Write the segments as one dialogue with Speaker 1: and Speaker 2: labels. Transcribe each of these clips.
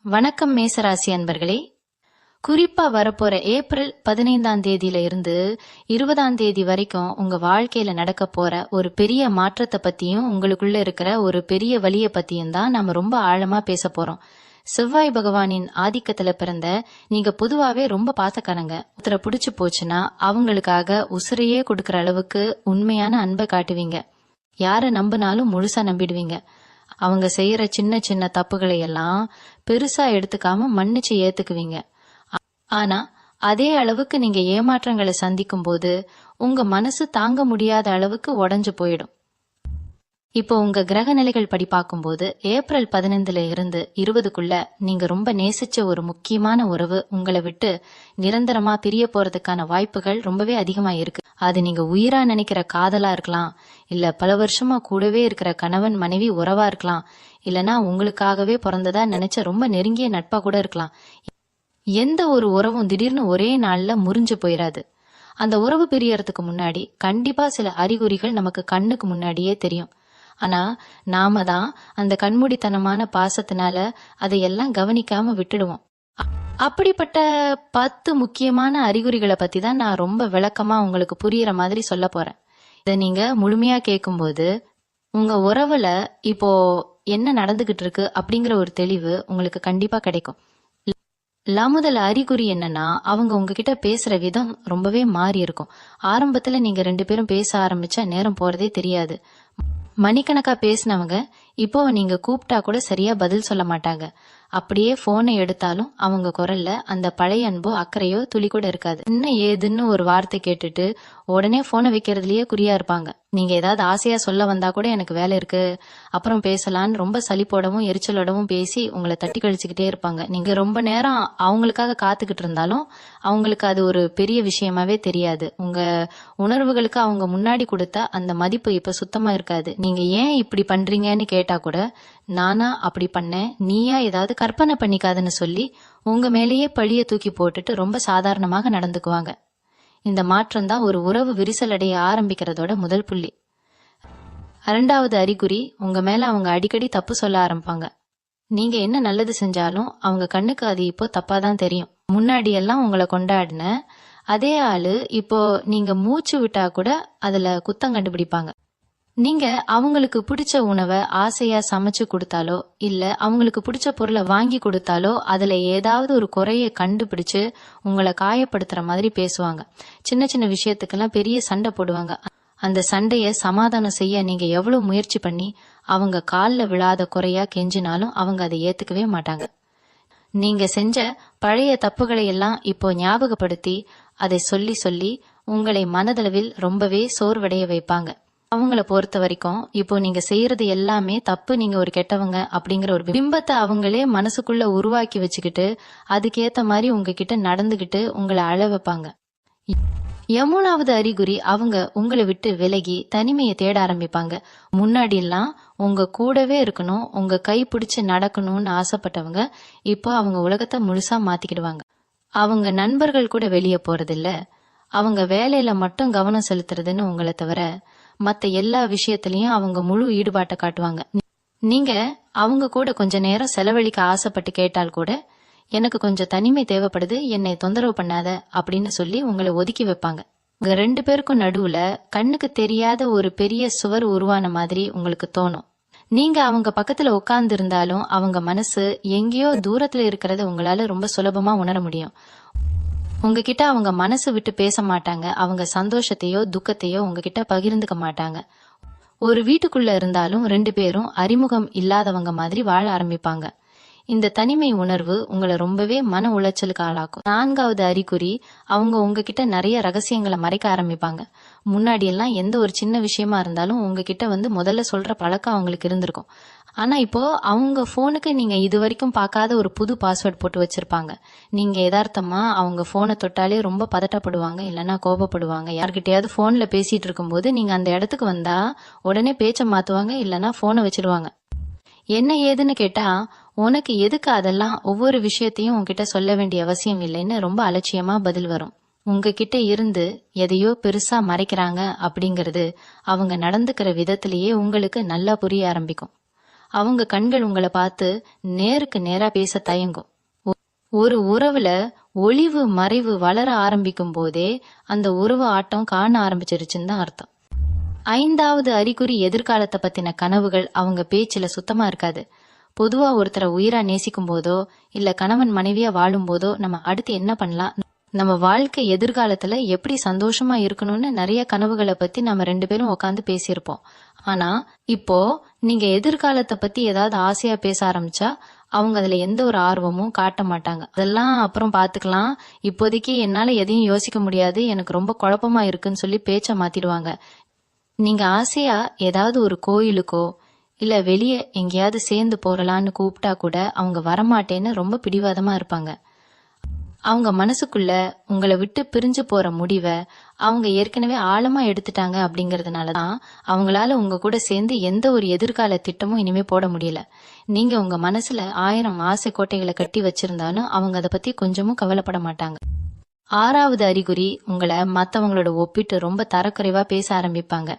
Speaker 1: வணக்கம் மேசராசி அன்பர்களே. குறிப்பா வரப்போற ஏப்ரல் 15ஆம் தேதியில இருந்து 20ஆம் தேதி வரைக்கும் உங்க வாழ்க்கையில நடக்க போற ஒரு பெரிய மாற்றத்தை பத்தியும் உங்களுக்குள்ள இருக்கிற ஒரு பெரிய வலிய பத்தியும் தான் நாம ரொம்ப ஆழமா பேச போறோம். செவ்வாய் பகவானின் ஆதிக்கத்துல பிறந்த நீங்க பொதுவாவே ரொம்ப பாசக்காரங்க. ஒருத்தரை பிடிச்சு போச்சுன்னா அவங்களுக்காக உசுரையே கொடுக்கற அளவுக்கு உண்மையான அன்பை காட்டுவீங்க. யார நம்பினாலும் முழுசா நம்பிடுவீங்க. அவங்க செய்யற சின்ன சின்ன தப்புகளை எல்லாம் பெருசா எடுத்துக்காம மன்னிச்சு ஏத்துக்குவீங்க. ஆனா அதே அளவுக்கு நீங்க ஏமாற்றங்களை சந்திக்கும் போது உங்க மனசு தாங்க முடியாத அளவுக்கு உடைஞ்சு போயிடும். இப்போ உங்க கிரக நிலைகள் படி பார்க்கும்போது ஏப்ரல் 15ல இருந்து 20க்குள்ள நீங்க ரொம்ப நேசிச்ச ஒரு முக்கியமான உறவு உங்களை விட்டு நிரந்தரமா பிரிய போறதுக்கான வாய்ப்புகள் ரொம்பவே அதிகமா இருக்கு. அது நீங்க உயிரா நினைக்கிற காதலா இருக்கலாம், இல்ல பல வருஷமா கூடவே இருக்கிற கணவன் மனைவி உறவா இருக்கலாம், இல்லனா உங்களுக்காகவே பிறந்ததா நினைச்ச ரொம்ப நெருங்கிய நட்பா கூட இருக்கலாம். எந்த ஒரு உறவும் திடீர்னு ஒரே நாள்ல முறிஞ்சு போயிடாது. அந்த உறவு பிரியறதுக்கு முன்னாடி கண்டிப்பா சில அறிகுறிகள் நமக்கு கண்ணுக்கு முன்னாடியே தெரியும். ஆனா நாம தான் அந்த கண்மூடித்தனமான பாசத்தினால அதையெல்லாம் கவனிக்காம விட்டுடுவோம். அப்படிப்பட்ட 10 முக்கியமான அறிகுறிகளை பத்தி தான் நான் ரொம்ப விளக்கமா உங்களுக்கு புரியுற மாதிரி சொல்ல போறேன். இதை நீங்க முழுமையா கேட்கும்போது உங்க உறவுல இப்போ என்ன நடந்துகிட்டு இருக்கு அப்படிங்கிற ஒரு தெளிவு உங்களுக்கு கண்டிப்பா கிடைக்கும். முதல் அறிகுறி என்னன்னா, அவங்க உங்ககிட்ட பேசுற விதம் ரொம்பவே மாறி இருக்கும். ஆரம்பத்துல நீங்க 2 பேரும் பேச ஆரம்பிச்சா நேரம் போறதே தெரியாது. மணிக்கணக்கா பேசினவங்க இப்போ நீங்க கூப்பிட்டா கூட சரியா பதில் சொல்ல மாட்டாங்க. அப்படியே போனை எடுத்தாலும் அவங்க குரல்ல அந்த பழைய அன்போ அக்கறையோ துளி கூட இருக்காது. என்ன ஏதுன்னு ஒரு வார்த்தை கேட்டுட்டு உடனே போனை வைக்கிறதுலயே குறியா இருப்பாங்க. நீங்க ஏதாவது ஆசையா சொல்ல வந்தா கூட எனக்கு வேலை இருக்கு, அப்புறம் பேசலான்னு ரொம்ப சலிப்போடவும் எரிச்சலோடவும் பேசி உங்களை தட்டி கழிச்சுக்கிட்டே இருப்பாங்க. நீங்க ரொம்ப நேரம் அவங்களுக்காக காத்துக்கிட்டு இருந்தாலும் அவங்களுக்கு அது ஒரு பெரிய விஷயமாவே தெரியாது. உங்க உணர்வுகளுக்கு அவங்க முன்னாடி கொடுத்தா அந்த மதிப்பு இப்ப சுத்தமா இருக்காது. நீங்க ஏன் இப்படி பண்றீங்கன்னு கேட்டா கூட நானா அப்படி பண்ணேன், நீயா ஏதாவது கற்பனை பண்ணிக்காதுன்னு சொல்லி உங்க மேலேயே பழிய தூக்கி போட்டுட்டு ரொம்ப சாதாரணமாக நடந்துக்குவாங்க. இந்த மாற்றம் தான் ஒரு உறவு விரிசல் அடைய ஆரம்பிக்கிறதோட முதல் புள்ளி. 2வது அறிகுறி, உங்க மேல அவங்க அடிக்கடி தப்பு சொல்ல ஆரம்பிப்பாங்க. நீங்க என்ன நல்லது செஞ்சாலும் அவங்க கண்ணுக்கு அது இப்போ தப்பாதான் தெரியும். முன்னாடி எல்லாம் உங்களை கொண்டாடின அதே ஆளு இப்போ நீங்க மூச்சு விட்டா கூட அதுல குத்தம் கண்டுபிடிப்பாங்க. நீங்க அவங்களுக்கு பிடிச்ச உணவை ஆசையா சமைச்சு கொடுத்தாலோ இல்ல அவங்களுக்கு பிடிச்ச பொருளை வாங்கி கொடுத்தாலோ அதுல ஏதாவது ஒரு குறைய கண்டுபிடிச்சு உங்களை காயப்படுத்துற மாதிரி பேசுவாங்க. சின்ன சின்ன விஷயத்துக்கெல்லாம் பெரிய சண்டை போடுவாங்க. அந்த சண்டைய சமாதானம் செய்ய நீங்க எவ்வளவு முயற்சி பண்ணி அவங்க கால்ல விழாத குறையா கெஞ்சினாலும் அவங்க அதை ஏத்துக்கவே மாட்டாங்க. நீங்க செஞ்ச பழைய தப்புகளை எல்லாம் இப்போ ஞாபகப்படுத்தி அதை சொல்லி சொல்லி உங்களை மனதளவில் ரொம்பவே சோர்வடைய வைப்பாங்க. அவங்கள பொறுத்த வரைக்கும் இப்போ நீங்க செய்யறது எல்லாமே தப்பு, நீங்க ஒரு கெட்டவங்க அப்படிங்கிற ஒரு பிம்பத்தை அவங்களே மனசுக்குள்ள உருவாக்கி வச்சுக்கிட்டு அதுக்கேத்த மாதிரி உங்ககிட்ட நடந்துகிட்டு உங்களை அழ வைப்பாங்க. 3வது அறிகுறி, அவங்க உங்களை விட்டு விலகி தனிமையை தேட ஆரம்பிப்பாங்க. முன்னாடி எல்லாம் உங்க கூடவே இருக்கணும், உங்க கை பிடிச்சு நடக்கணும்னு ஆசைப்பட்டவங்க இப்போ அவங்க உலகத்தை முழுசா மாத்திக்கிடுவாங்க. அவங்க நண்பர்கள் கூட வெளியே போறதில்ல, அவங்க வேலையில மட்டும் கவனம் செலுத்துறதுன்னு உங்களை தவிர மத்த எல்லா விஷயத்திலயும் அவங்க முழு ஈடுபாட்டை காட்டுவாங்க. நீங்க அவங்க கூட கொஞ்ச நேரம் செலவழிக்க ஆசைப்பட்டு கேட்டால் கூட எனக்கு கொஞ்சம் தனிமை தேவைப்படுது, என்னை தொந்தரவு பண்ணாத அப்படின்னு சொல்லி உங்களை ஒதுக்கி வைப்பாங்க. உங்க 2 பேருக்கும் நடுவுல கண்ணுக்கு தெரியாத ஒரு பெரிய சுவர் உருவான மாதிரி உங்களுக்கு தோணும். நீங்க அவங்க பக்கத்துல உட்கார்ந்து இருந்தாலும் அவங்க மனசு எங்கேயோ தூரத்துல இருக்கிறத உங்களால ரொம்ப சுலபமா உணர முடியும். உங்ககிட்ட அவங்க மனசு விட்டு பேச மாட்டாங்க. அவங்க சந்தோஷத்தையோ துக்கத்தையோ உங்ககிட்ட பகிர்ந்துக்க மாட்டாங்க. ஒரு வீட்டுக்குள்ள இருந்தாலும் 2 பேரும் அறிமுகம் இல்லாதவங்க மாதிரி வாழ ஆரம்பிப்பாங்க. இந்த தனிமை உணர்வு உங்களை ரொம்பவே மன உளைச்சலுக்கு ஆளாக்கும். 4வது அறிகுறி, அவங்க உங்ககிட்ட நிறைய ரகசியங்களை மறைக்க ஆரம்பிப்பாங்க. முன்னாடி எல்லாம் எந்த ஒரு சின்ன விஷயமா இருந்தாலும் உங்ககிட்ட முதல்ல சொல்ற பழக்கம் அவங்களுக்கு இருந்திருக்கும். ஆனா இப்போ அவங்க போனுக்கு நீங்க இது வரைக்கும் பார்க்காத ஒரு புது பாஸ்வேர்ட் போட்டு வச்சிருப்பாங்க. நீங்க யதார்த்தமா அவங்க போனை தொட்டாலே ரொம்ப பதட்டப்படுவாங்க, இல்லைன்னா கோபப்படுவாங்க. யார்கிட்டயாவது போன்ல பேசிட்டு இருக்கும்போது நீங்க அந்த இடத்துக்கு வந்தா உடனே பேச்ச மாத்துவாங்க, இல்லைன்னா போனை வச்சிடுவாங்க. என்ன ஏதுன்னு கேட்டா உனக்கு எதுக்கு அதெல்லாம், ஒவ்வொரு விஷயத்தையும் உன்கிட்ட சொல்ல வேண்டிய அவசியம் இல்லைன்னு ரொம்ப அலட்சியமா பதில் வரும். உங்ககிட்ட இருந்து எதையோ பெருசா மறைக்கிறாங்க அப்படிங்கறது அவங்க நடந்துக்கிற விதத்திலேயே உங்களுக்கு நல்லா புரிய ஆரம்பிக்கும். அவங்க கண்கள் உங்களை பார்த்து நேருக்கு நேரா பேச தயங்கும். ஒரு உறவுல ஒளிவு மறைவு வளர ஆரம்பிக்கும் போதே அந்த உறவு ஆட்டம் காண ஆரம்பிச்சிருச்சுன்னு தான் அர்த்தம். 5வது அறிகுறி எதிர்காலத்தை பத்தின கனவுகள் அவங்க பேச்சுல சுத்தமா இருக்காது. பொதுவா ஒருத்தரை உயிரா நேசிக்கும் போதோ இல்ல கணவன் மனைவியா வாழும் போதோ நம்ம அடுத்து என்ன பண்ணலாம், நம்ம வாழ்க்கை எதிர்காலத்துல எப்படி சந்தோஷமா இருக்கணும்னு நிறைய கனவுகளை பத்தி நம்ம 2 பேரும் உட்காந்து பேசியிருப்போம். ஆனா இப்போ நீங்க எதிர்காலத்தை பத்தி ஏதாவது ஆசையா பேச ஆரம்பிச்சா அவங்க அதுல எந்த ஒரு ஆர்வமும் காட்ட மாட்டாங்க. அதெல்லாம் அப்புறம் பாத்துக்கலாம், இப்போதைக்கு என்னால எதையும் யோசிக்க முடியாது, எனக்கு ரொம்ப குழப்பமா இருக்குன்னு சொல்லி பேச்ச மாத்திடுவாங்க. நீங்க ஆசையா ஏதாவது ஒரு கோயிலுக்கோ இல்ல வெளியே எங்கேயாவது சேர்ந்து போறலான்னு கூப்பிட்டா கூட அவங்க வரமாட்டேன்னு ரொம்ப பிடிவாதமா இருப்பாங்க. அவங்க மனசுக்குள்ள உங்களை விட்டு பிரிஞ்சு போற முடிவை அவங்க ஏற்கனவே ஆழமா எடுத்துட்டாங்க. அப்படிங்கறதுனாலதான் அவங்களால உங்க கூட சேர்ந்து எந்த ஒரு எதிர்கால திட்டமும் இனிமே போட முடியல. நீங்க உங்க மனசுல 1000 ஆசை கோட்டைகளை கட்டி வச்சிருந்தாலும் அவங்க அதை பத்தி கொஞ்சமும் கவலைப்பட மாட்டாங்க. 6வது அறிகுறி, உங்களை மத்தவங்களோட ஒப்பிட்டு ரொம்ப தரக்குறைவா பேச ஆரம்பிப்பாங்க.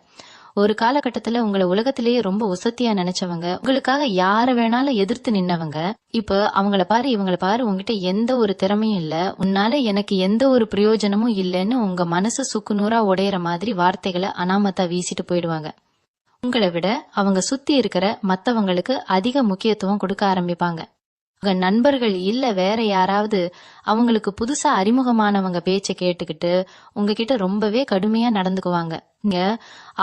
Speaker 1: ஒரு காலகட்டத்துல உங்களை உலகத்திலேயே ரொம்ப உசத்தியா நினைச்சவங்க, உங்களுக்காக யார வேணாலும் எதிர்த்து நின்னவங்க, இப்ப அவங்கள பாரு இவங்கள பாரு, உங்ககிட்ட எந்த ஒரு திறமையும் இல்ல, உன்னால எனக்கு எந்த ஒரு பிரயோஜனமும் இல்லைன்னு உங்க மனசு சுக்குநூறா உடையிற மாதிரி வார்த்தைகளை அனாமத்தா வீசிட்டு போயிடுவாங்க. உங்களை விட அவங்க சுத்தி இருக்கிற மத்தவங்களுக்கு அதிக முக்கியத்துவம் கொடுக்க ஆரம்பிப்பாங்க. உங்க நண்பர்கள் இல்ல வேற யாராவது அவங்களுக்கு புதுசா அறிமுகமானவங்க பேச்ச கேட்டுக்கிட்டு உங்ககிட்ட ரொம்பவே கடுமையா நடந்துக்குவாங்க. நீங்க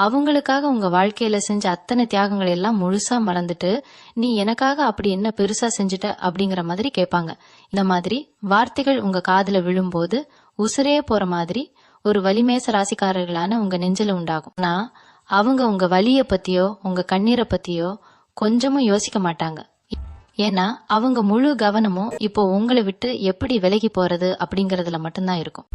Speaker 1: அவங்களுக்காக உங்க வாழ்க்கையில செஞ்ச அத்தனை தியாகங்கள் எல்லாம் முழுசா மறந்துட்டு நீ எனக்காக அப்படி என்ன பெருசா செஞ்சுட்ட அப்படிங்கிற மாதிரி கேட்பாங்க. இந்த மாதிரி வார்த்தைகள் உங்க காதுல விழும்போது உசுரே போற மாதிரி ஒரு வலிமேச ராசிக்காரர்களான உங்க நெஞ்சில உண்டாகும். ஆனா அவங்க உங்க வலிய பத்தியோ உங்க கண்ணீரை பத்தியோ கொஞ்சமும் யோசிக்க மாட்டாங்க. ஏன்னா அவங்க முழு கவனமும் இப்போ உங்களை விட்டு எப்படி விலகி போறது அப்படிங்கறதுல மட்டும்தான் இருக்கும்.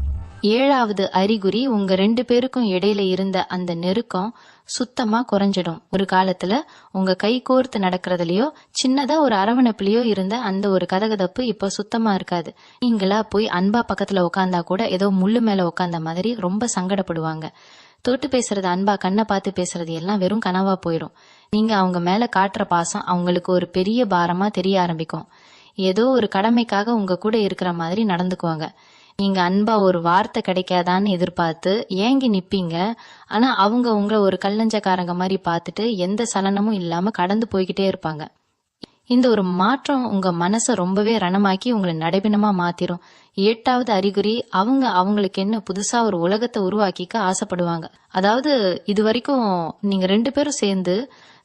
Speaker 1: 7வது அறிகுறி, உங்க 2 பேருக்கும் இடையில இருந்த அந்த நெருக்கம் சுத்தமா குறைஞ்சிடும். ஒரு காலத்துல உங்க கை கோர்த்து நடக்கிறதுலயோ சின்னதா ஒரு அரவணைப்புலயோ இருந்த அந்த ஒரு கதகதப்பு இப்போ சுத்தமா இருக்காது. நீங்களா போய் அன்பா பக்கத்துல உட்காந்தா கூட ஏதோ முள்ளு மேல உட்கார்ந்த மாதிரி ரொம்ப சங்கடப்படுவாங்க. தொட்டு பேசுறது, அன்பா கண்ணை பார்த்து பேசுறது எல்லாம் வெறும் கனவா போயிடும். நீங்க அவங்க மேல காட்டுற பாசம் அவங்களுக்கு ஒரு பெரிய பாரமா தெரிய ஆரம்பிக்கும். ஏதோ ஒரு கடமைக்காக உங்க கூட இருக்கிற மாதிரி நடந்துக்குவாங்க. நீங்க அன்பா ஒரு வார்த்தை கிடைக்காதான்னு எதிர்பார்த்து ஏங்கி நிப்பீங்க. ஆனா அவங்க உங்களை ஒரு கல்லஞ்சக்காரங்க மாதிரி பார்த்துட்டு எந்த சலனமும் இல்லாம கடந்து போய்கிட்டே இருப்பாங்க. இந்த ஒரு மாற்றம் உங்க மனசை ரொம்பவே ரணமாக்கி உங்களை நடைபிணமா மாத்திரும். 8வது அறிகுறி, அவங்க அவங்களுக்கு என்ன புதுசா ஒரு உலகத்தை உருவாக்கிக்க ஆசைப்படுவாங்க. அதாவது இது வரைக்கும் நீங்க 2 பேரும் சேர்ந்து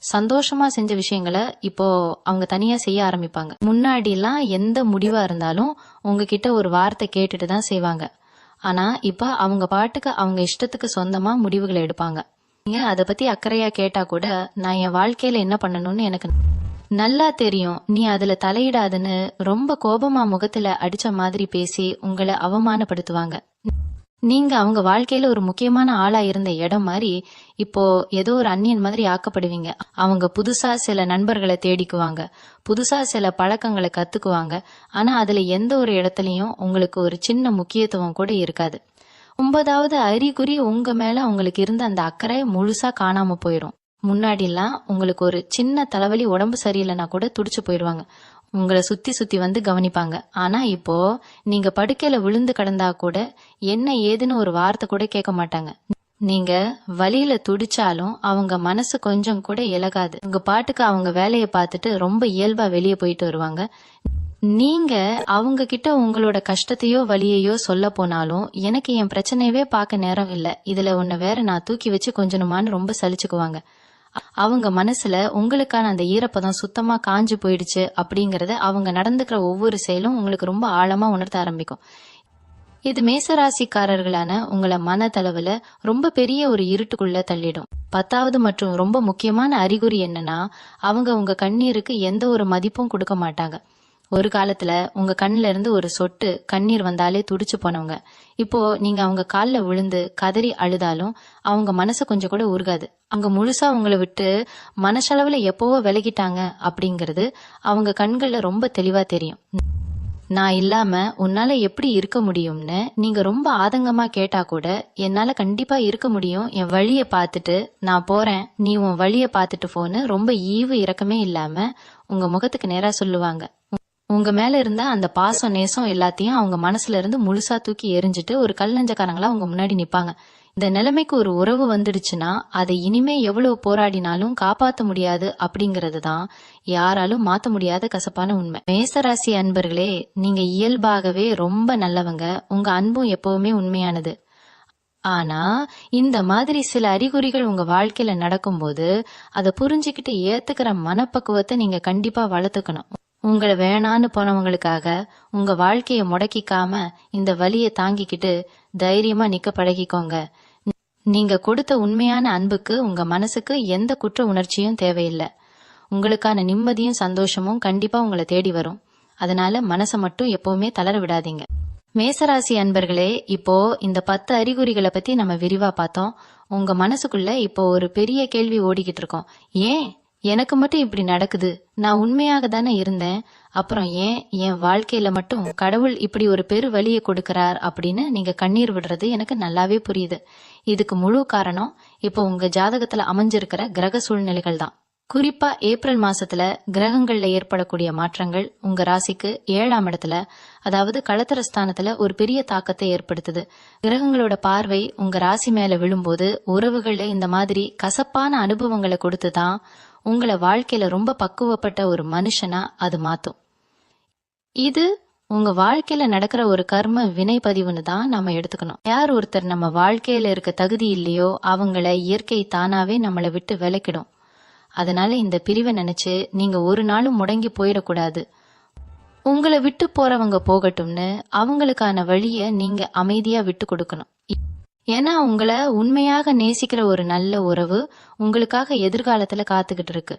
Speaker 1: சந்தோஷமா செஞ்ச விஷயங்களை இப்போ அவங்க தனியா செய்ய ஆரம்பிப்பாங்க. முன்னாடி எல்லாம் எந்த முடிவா இருந்தாலும் உங்ககிட்ட ஒரு வார்த்தை கேட்டுட்டு தான் செய்வாங்க. ஆனா இப்ப அவங்க பாட்டுக்கு அவங்க இஷ்டத்துக்கு சொந்தமா முடிவுகளை எடுப்பாங்க. நீங்க அதை பத்தி அக்கறையா கேட்டா கூட நான் என் வாழ்க்கையில என்ன பண்ணணும்னு எனக்கு நல்லா தெரியும், நீ அதுல தலையிடாதுன்னு ரொம்ப கோபமா முகத்துல அடிச்ச மாதிரி பேசி உங்களை அவமானப்படுத்துவாங்க. நீங்க அவங்க வாழ்க்கையில ஒரு முக்கியமான ஆளா இருந்த இடம் மாதிரி இப்போ ஏதோ ஒரு அந்நியன் மாதிரி ஆக்கப்படுவீங்க. அவங்க புதுசா சில நண்பர்களை தேடிக்குவாங்க, புதுசா சில பழக்கங்களை கத்துக்குவாங்க. ஆனா அதுல எந்த ஒரு இடத்துலயும் உங்களுக்கு ஒரு சின்ன முக்கியத்துவம் கூட இருக்காது. 9வது அறிகுறி, உங்க மேல உங்களுக்கு இருந்த அந்த அக்கறை முழுசா காணாம போயிடும். முன்னாடி எல்லாம் உங்களுக்கு ஒரு சின்ன தலைவலி, உடம்பு சரியில்லைன்னா கூட துடிச்சு போயிடுவாங்க, உங்களை சுத்தி சுத்தி வந்து கவனிப்பாங்க. ஆனா இப்போ நீங்க படுக்கையில விழுந்து கிடந்தா கூட என்ன ஏதுன்னு ஒரு வார்த்தை கூட கேட்க மாட்டாங்க. நீங்க வலியில துடிச்சாலும் அவங்க மனசு கொஞ்சம் கூட இலகாது. உங்க பாட்டுக்கு அவங்க வேலையை பார்த்துட்டு ரொம்ப இயல்பா வெளியே போயிட்டு வருவாங்க. நீங்க அவங்க கிட்ட உங்களோட கஷ்டத்தையோ வலியையோ சொல்ல போனாலும் எனக்கு என் பிரச்சனையவே பார்க்க நேரம் இல்ல, இதுல ஒன்னு வேற நான் தூக்கி வச்சு கொஞ்சணுமான்னு ரொம்ப சலிச்சுக்குவாங்க. அவங்க மனசுல உங்களுக்கான அந்த ஈரப்பதம் சுத்தமா காஞ்சு போயிடுச்சு அப்படிங்கறத அவங்க நடந்துக்கிற ஒவ்வொரு செயலும் உங்களுக்கு ரொம்ப ஆழமா உணர்த்த ஆரம்பிக்கும். இது மேசராசிக்காரர்களான உங்களை மனதளவுல ரொம்ப பெரிய ஒரு இருட்டுக்குள்ள தள்ளிடும். 10வது மற்றும் ரொம்ப முக்கியமான அறிகுறி என்னன்னா, அவங்க உங்க கண்ணீருக்கு எந்த ஒரு மதிப்பும் கொடுக்க மாட்டாங்க. ஒரு காலத்துல உங்க கண்ணுல இருந்து ஒரு சொட்டு கண்ணீர் வந்தாலே துடிச்சு போனவங்க இப்போ நீங்க அவங்க காலில் விழுந்து கதறி அழுதாலும் அவங்க மனசு கொஞ்சம் கூட உருகாது. அவங்க முழுசா உங்களை விட்டு மனசளவுல எப்பவோ விலகிட்டாங்க அப்படிங்கறது அவங்க கண்கள்ல ரொம்ப தெளிவா தெரியும். நான் இல்லாம உன்னால எப்படி இருக்க முடியும்னு நீங்க ரொம்ப ஆதங்கமா கேட்டா கூட என்னால கண்டிப்பா இருக்க முடியும், என் வழிய பார்த்துட்டு நான் போறேன், நீ உன் வழிய பார்த்துட்டு போன்னு ரொம்ப ஈவு இரக்கமே இல்லாம உங்க முகத்துக்கு நேரா சொல்லுவாங்க. உங்க மேல இருந்த அந்த பாசம் நேசம் எல்லாத்தையும் அவங்க மனசுல இருந்து முழுசா தூக்கி எரிஞ்சிட்டு ஒரு கல்லஞ்சக்காரங்களா உங்க முன்னாடி நிப்பாங்க. இந்த நிலைமைக்கு ஒரு உறவு வந்துடுச்சுன்னா அதை இனிமே எவ்வளவு போராடினாலும் காப்பாத்த முடியாது அப்படிங்கறது தான் யாராலும் மாத்த முடியாத கசப்பான உண்மை. மேசராசி அன்பர்களே, நீங்க இயல்பாகவே ரொம்ப நல்லவங்க, உங்க அன்பும் எப்பவுமே உண்மையானது. ஆனா இந்த மாதிரி சில அறிகுறிகள் உங்க வாழ்க்கையில நடக்கும்போது அதை புரிஞ்சுக்கிட்டு ஏத்துக்கிற மனப்பக்குவத்தை நீங்க கண்டிப்பா வளர்த்துக்கணும். உங்களை வேணான்னு போனவங்களுக்காக உங்க வாழ்க்கைய முடக்கிக்காம இந்த வலியை தாங்கிக்கிட்டு தைரியமா நிக்க பழகிக்கோங்க. நீங்க கொடுத்த உண்மையான அன்புக்கு உங்க மனசுக்கு எந்த குற்ற உணர்ச்சியும் தேவையில்லை. உங்களுக்கான நிம்மதியும் சந்தோஷமும் கண்டிப்பா உங்களை தேடி வரும். அதனால மனசை மட்டும் எப்பவுமே தளர விடாதீங்க. மேசராசி அன்பர்களே, இப்போ இந்த 10 அறிகுறிகளை பத்தி நம்ம விரிவா பார்த்தோம். உங்க மனசுக்குள்ள இப்போ ஒரு பெரிய கேள்வி ஓடிக்கிட்டு இருக்கோம். ஏன் எனக்கு மட்டும் இப்படி நடக்குது? நான் உண்மையாக தானே இருந்தேன், அப்புறம் ஏன் என் வாழ்க்கையில மட்டும் கடவுள் இப்படி ஒரு பெரு வலியை கொடுக்கிறார் அப்படின்னு நீங்க கண்ணீர் விடுறது எனக்கு நல்லாவே புரியுது. இதுக்கு முழு காரணம் இப்போ உங்க ஜாதகத்துல அமைஞ்சிருக்கிற கிரக சூழ்நிலைகள் தான். குறிப்பா ஏப்ரல் மாசத்துல கிரகங்கள்ல ஏற்படக்கூடிய மாற்றங்கள் உங்க ராசிக்கு 7ஆம் இடத்துல, அதாவது களத்திரஸ்தானத்துல ஒரு பெரிய தாக்கத்தை ஏற்படுத்துது. கிரகங்களோட பார்வை உங்க ராசி மேல விழும்போது உறவுகள்ல இந்த மாதிரி கசப்பான அனுபவங்களை கொடுத்துதான் உங்களை வாழ்க்கையில ரொம்ப பக்குவப்பட்ட ஒரு மனுஷனா அது மாத்தும். இது உங்க வாழ்க்கையில நடக்கிற ஒரு கர்ம வினை பதிவுன்னு தான் நம்ம எடுத்துக்கணும். யார் ஒருத்தர் நம்ம வாழ்க்கையில இருக்க தகுதி இல்லையோ அவங்கள இயற்கை தானாவே நம்மளை விட்டு விலக்கிடும். அதனால இந்த பிரிவை நினைச்சு நீங்க ஒரு நாளும் முடங்கி போயிடக்கூடாது. உங்களை விட்டு போறவங்க போகட்டும்னு அவங்களுக்கான வழிய நீங்க அமைதியா விட்டு கொடுக்கணும். ஏன்னா உங்களை உண்மையாக நேசிக்கிற ஒரு நல்ல உறவு உங்களுக்காக எதிர்காலத்துல காத்துக்கிட்டு இருக்கு.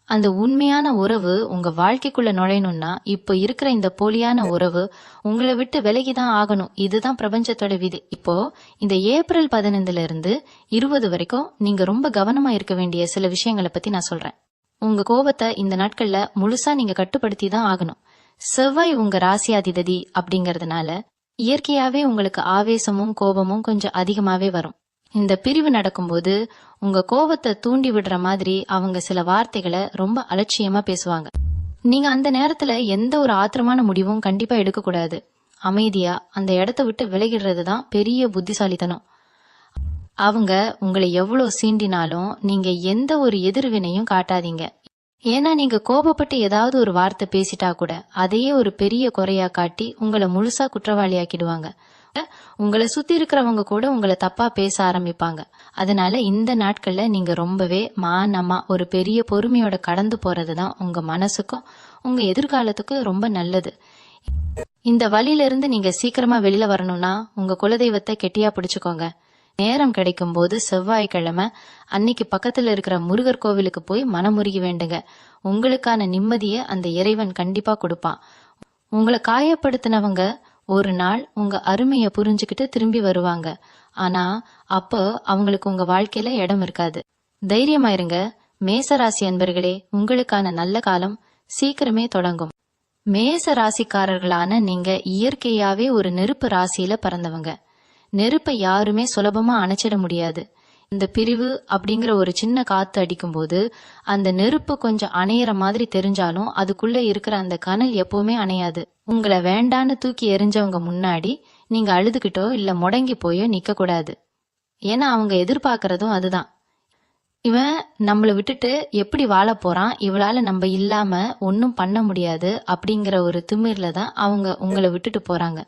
Speaker 1: அந்த உண்மையான உறவு உங்க வாழ்க்கைக்குள்ள நுழையணும்னா இப்போ இருக்கிற இந்த போலியான உறவு உங்களை விட்டு விலகிதான் ஆகணும். இதுதான் பிரபஞ்சத்தோட விதி. இப்போ இந்த ஏப்ரல் 15 இருந்து 20 வரைக்கும் நீங்க ரொம்ப கவனமா இருக்க வேண்டிய சில விஷயங்களை பத்தி நான் சொல்றேன். உங்க கோபத்தை இந்த நாட்கள்ல முழுசா நீங்க கட்டுப்படுத்தி தான் ஆகணும். செவ்வாய் உங்க ராசியாதிபதி அப்படிங்கறதுனால இயற்கையாவே உங்களுக்கு ஆவேசமும் கோபமும் கொஞ்சம் அதிகமாவே வரும். இந்த பிரிவு நடக்கும்போது உங்க கோபத்தை தூண்டி விடுற மாதிரி அவங்க சில வார்த்தைகளை ரொம்ப அலட்சியமா பேசுவாங்க. நீங்க அந்த நேரத்துல எந்த ஒரு ஆத்திரமான முடிவும் கண்டிப்பா எடுக்க கூடாது. அமைதியா அந்த இடத்த விட்டு விலகிடுறதுதான் பெரிய புத்திசாலித்தனம். அவங்க உங்களை எவ்வளவு சீண்டினாலும் நீங்க எந்த ஒரு எதிர்வினையும் காட்டாதீங்க. ஏன்னா நீங்க கோபப்பட்டு ஏதாவது ஒரு வார்த்தை பேசிட்டா கூட அதையே ஒரு பெரிய குறையா காட்டி உங்களை முழுசா குற்றவாளியாக்கிடுவாங்க. உங்களை சுத்தி இருக்கிறவங்க கூட உங்களை தப்பா பேச ஆரம்பிப்பாங்க. அதனால இந்த நாட்கள்ல நீங்க ரொம்பவே மானமா ஒரு பெரிய பொறுமையோட கடந்து போறதுதான் உங்க மனசுக்கும் உங்க எதிர்காலத்துக்கும் ரொம்ப நல்லது. இந்த வழியில இருந்து நீங்க சீக்கிரமா வெளியில வரணும்னா உங்க குலதெய்வத்தை கெட்டியா பிடிச்சுக்கோங்க. நேரம் கிடைக்கும் போது செவ்வாய்க்கிழமை அன்னைக்கு பக்கத்துல இருக்கிற முருகர் கோவிலுக்கு போய் மனமுருகி வேண்டுங்க. உங்களுக்கான நிம்மதியை அந்த இறைவன் கண்டிப்பா கொடுப்பான். உங்களை காயப்படுத்தினவங்க ஒரு நாள் உங்க அருமைய புரிஞ்சுக்கிட்டு திரும்பி வருவாங்க. ஆனா அப்போ அவங்களுக்கு உங்க வாழ்க்கையில இடம் இருக்காது. தைரியமா இருங்க. மேசராசி அன்பர்களே, உங்களுக்கான நல்ல காலம் சீக்கிரமே தொடங்கும். மேச ராசிக்காரர்களான நீங்க இயற்கையாவே ஒரு நெருப்பு ராசியில பிறந்தவங்க. நெருப்பை யாருமே சுலபமா அணைச்சிட முடியாது. இந்த பிரிவு அப்படிங்கிற ஒரு சின்ன காத்து அடிக்கும் போது அந்த நெருப்பு கொஞ்சம் அணையிற மாதிரி தெரிஞ்சாலும் அதுக்குள்ள இருக்கிற அந்த கனல் எப்பவுமே அணையாது. உங்களை வேண்டான்னு தூக்கி எறிஞ்சவங்க முன்னாடி நீங்க அழுதுகிட்டோ இல்ல முடங்கி போயோ நிக்க கூடாது. ஏன்னா அவங்க எதிர்பார்க்கறதும் அதுதான். இவன் நம்மளை விட்டுட்டு எப்படி வாழ போறான், இவளால நம்ம இல்லாம ஒன்னும் பண்ண முடியாது அப்படிங்கிற ஒரு திமிர்ல தான் அவங்க உங்களை விட்டுட்டு போறாங்க.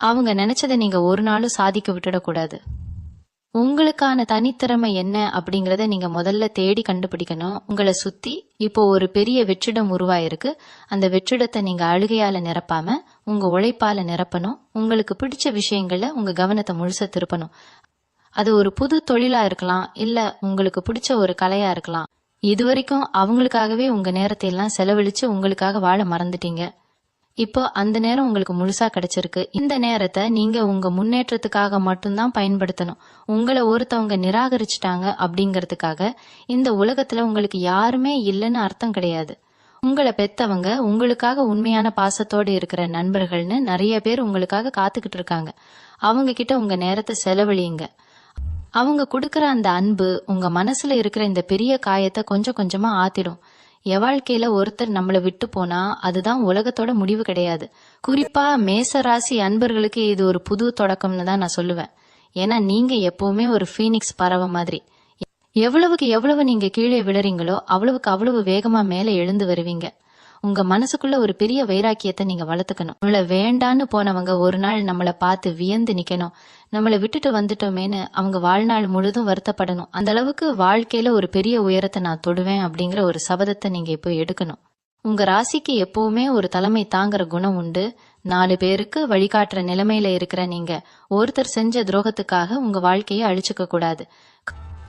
Speaker 1: அவங்க நினைச்சதை நீங்க ஒரு நாளும் சாதிக்க விட்டுடக்கூடாது. உங்களுக்கான தனித்திறமை என்ன அப்படிங்கறத நீங்க முதல்ல தேடி கண்டுபிடிக்கணும். உங்களை சுத்தி இப்போ ஒரு பெரிய வெற்றிடம் உருவாயிருக்கு. அந்த வெற்றிடத்தை நீங்க அழுகையால நிரப்பாம உங்க உழைப்பால நிரப்பணும். உங்களுக்கு பிடிச்ச விஷயங்கள்ல உங்க கவனத்தை முழுச திருப்பணும். அது ஒரு புது தொழிலா இருக்கலாம், இல்ல உங்களுக்கு பிடிச்ச ஒரு கலையா இருக்கலாம். இதுவரைக்கும் அவங்களுக்காகவே உங்க நேரத்தை எல்லாம் செலவழிச்சு உங்களுக்காக வாழ மறந்துட்டீங்க. இப்போ அந்த நேரம் உங்களுக்கு முழுசா கிடைச்சிருக்கு. இந்த நேரத்தை நீங்க உங்க முன்னேற்றத்துக்காக மட்டும்தான் பயன்படுத்தணும். உங்களை ஒருத்தவங்க நிராகரிச்சுட்டாங்க அப்படிங்கறதுக்காக இந்த உலகத்துல உங்களுக்கு யாருமே இல்லைன்னு அர்த்தம் கிடையாது. உங்களை பெத்தவங்க, உங்களுக்காக உண்மையான பாசத்தோடு இருக்கிற நண்பர்கள்னு நிறைய பேர் உங்களுக்காக காத்துக்கிட்டு இருக்காங்க. அவங்க கிட்ட உங்க நேரத்தை செலவழியுங்க. அவங்க கொடுக்கற அந்த அன்பு உங்க மனசுல இருக்கிற இந்த பெரிய காயத்தை கொஞ்சம் கொஞ்சமா ஆத்திடும். வாழ்க்கையில ஒருத்தர் நம்மள விட்டு போனா அதுதான் உலகத்தோட முடிவு கிடையாது. குறிப்பா மேச ராசி அன்பர்களுக்கு இது ஒரு புது தொடக்கம்னு தான் நான் சொல்லுவேன். ஏன்னா நீங்க எப்பவுமே ஒரு ஃபீனிக்ஸ் பறவை மாதிரி. எவ்வளவுக்கு எவ்வளவு நீங்க கீழே விழுறீங்களோ அவ்வளவுக்கு அவ்வளவு வேகமா மேல எழுந்து வருவீங்க. உங்க மனசுக்குள்ள ஒரு பெரிய வைராக்கியத்தை நீங்க வளர்த்துக்கணும். நம்மள வேண்டான்னு போனவங்க ஒரு நாள் நம்மள பார்த்து வியந்து நிக்கணும். நம்மளை விட்டுட்டு வந்துட்டோமேன்னு அவங்க வாழ்நாள் முழுதும் வருத்தப்படணும். அந்த அளவுக்கு வாழ்க்கையில ஒரு பெரிய உயரத்தை நான் தொடுவேன் அப்படிங்கிற ஒரு சபதத்தை நீங்க இப்போ எடுக்கணும். உங்க ராசிக்கு எப்பவுமே ஒரு தலைமை தாங்குற குணம் உண்டு. 4 பேருக்கு வழிகாட்டுற நிலைமையில இருக்கிற நீங்க ஒருத்தர் செஞ்ச துரோகத்துக்காக உங்க வாழ்க்கையை அழிச்சுக்க கூடாது.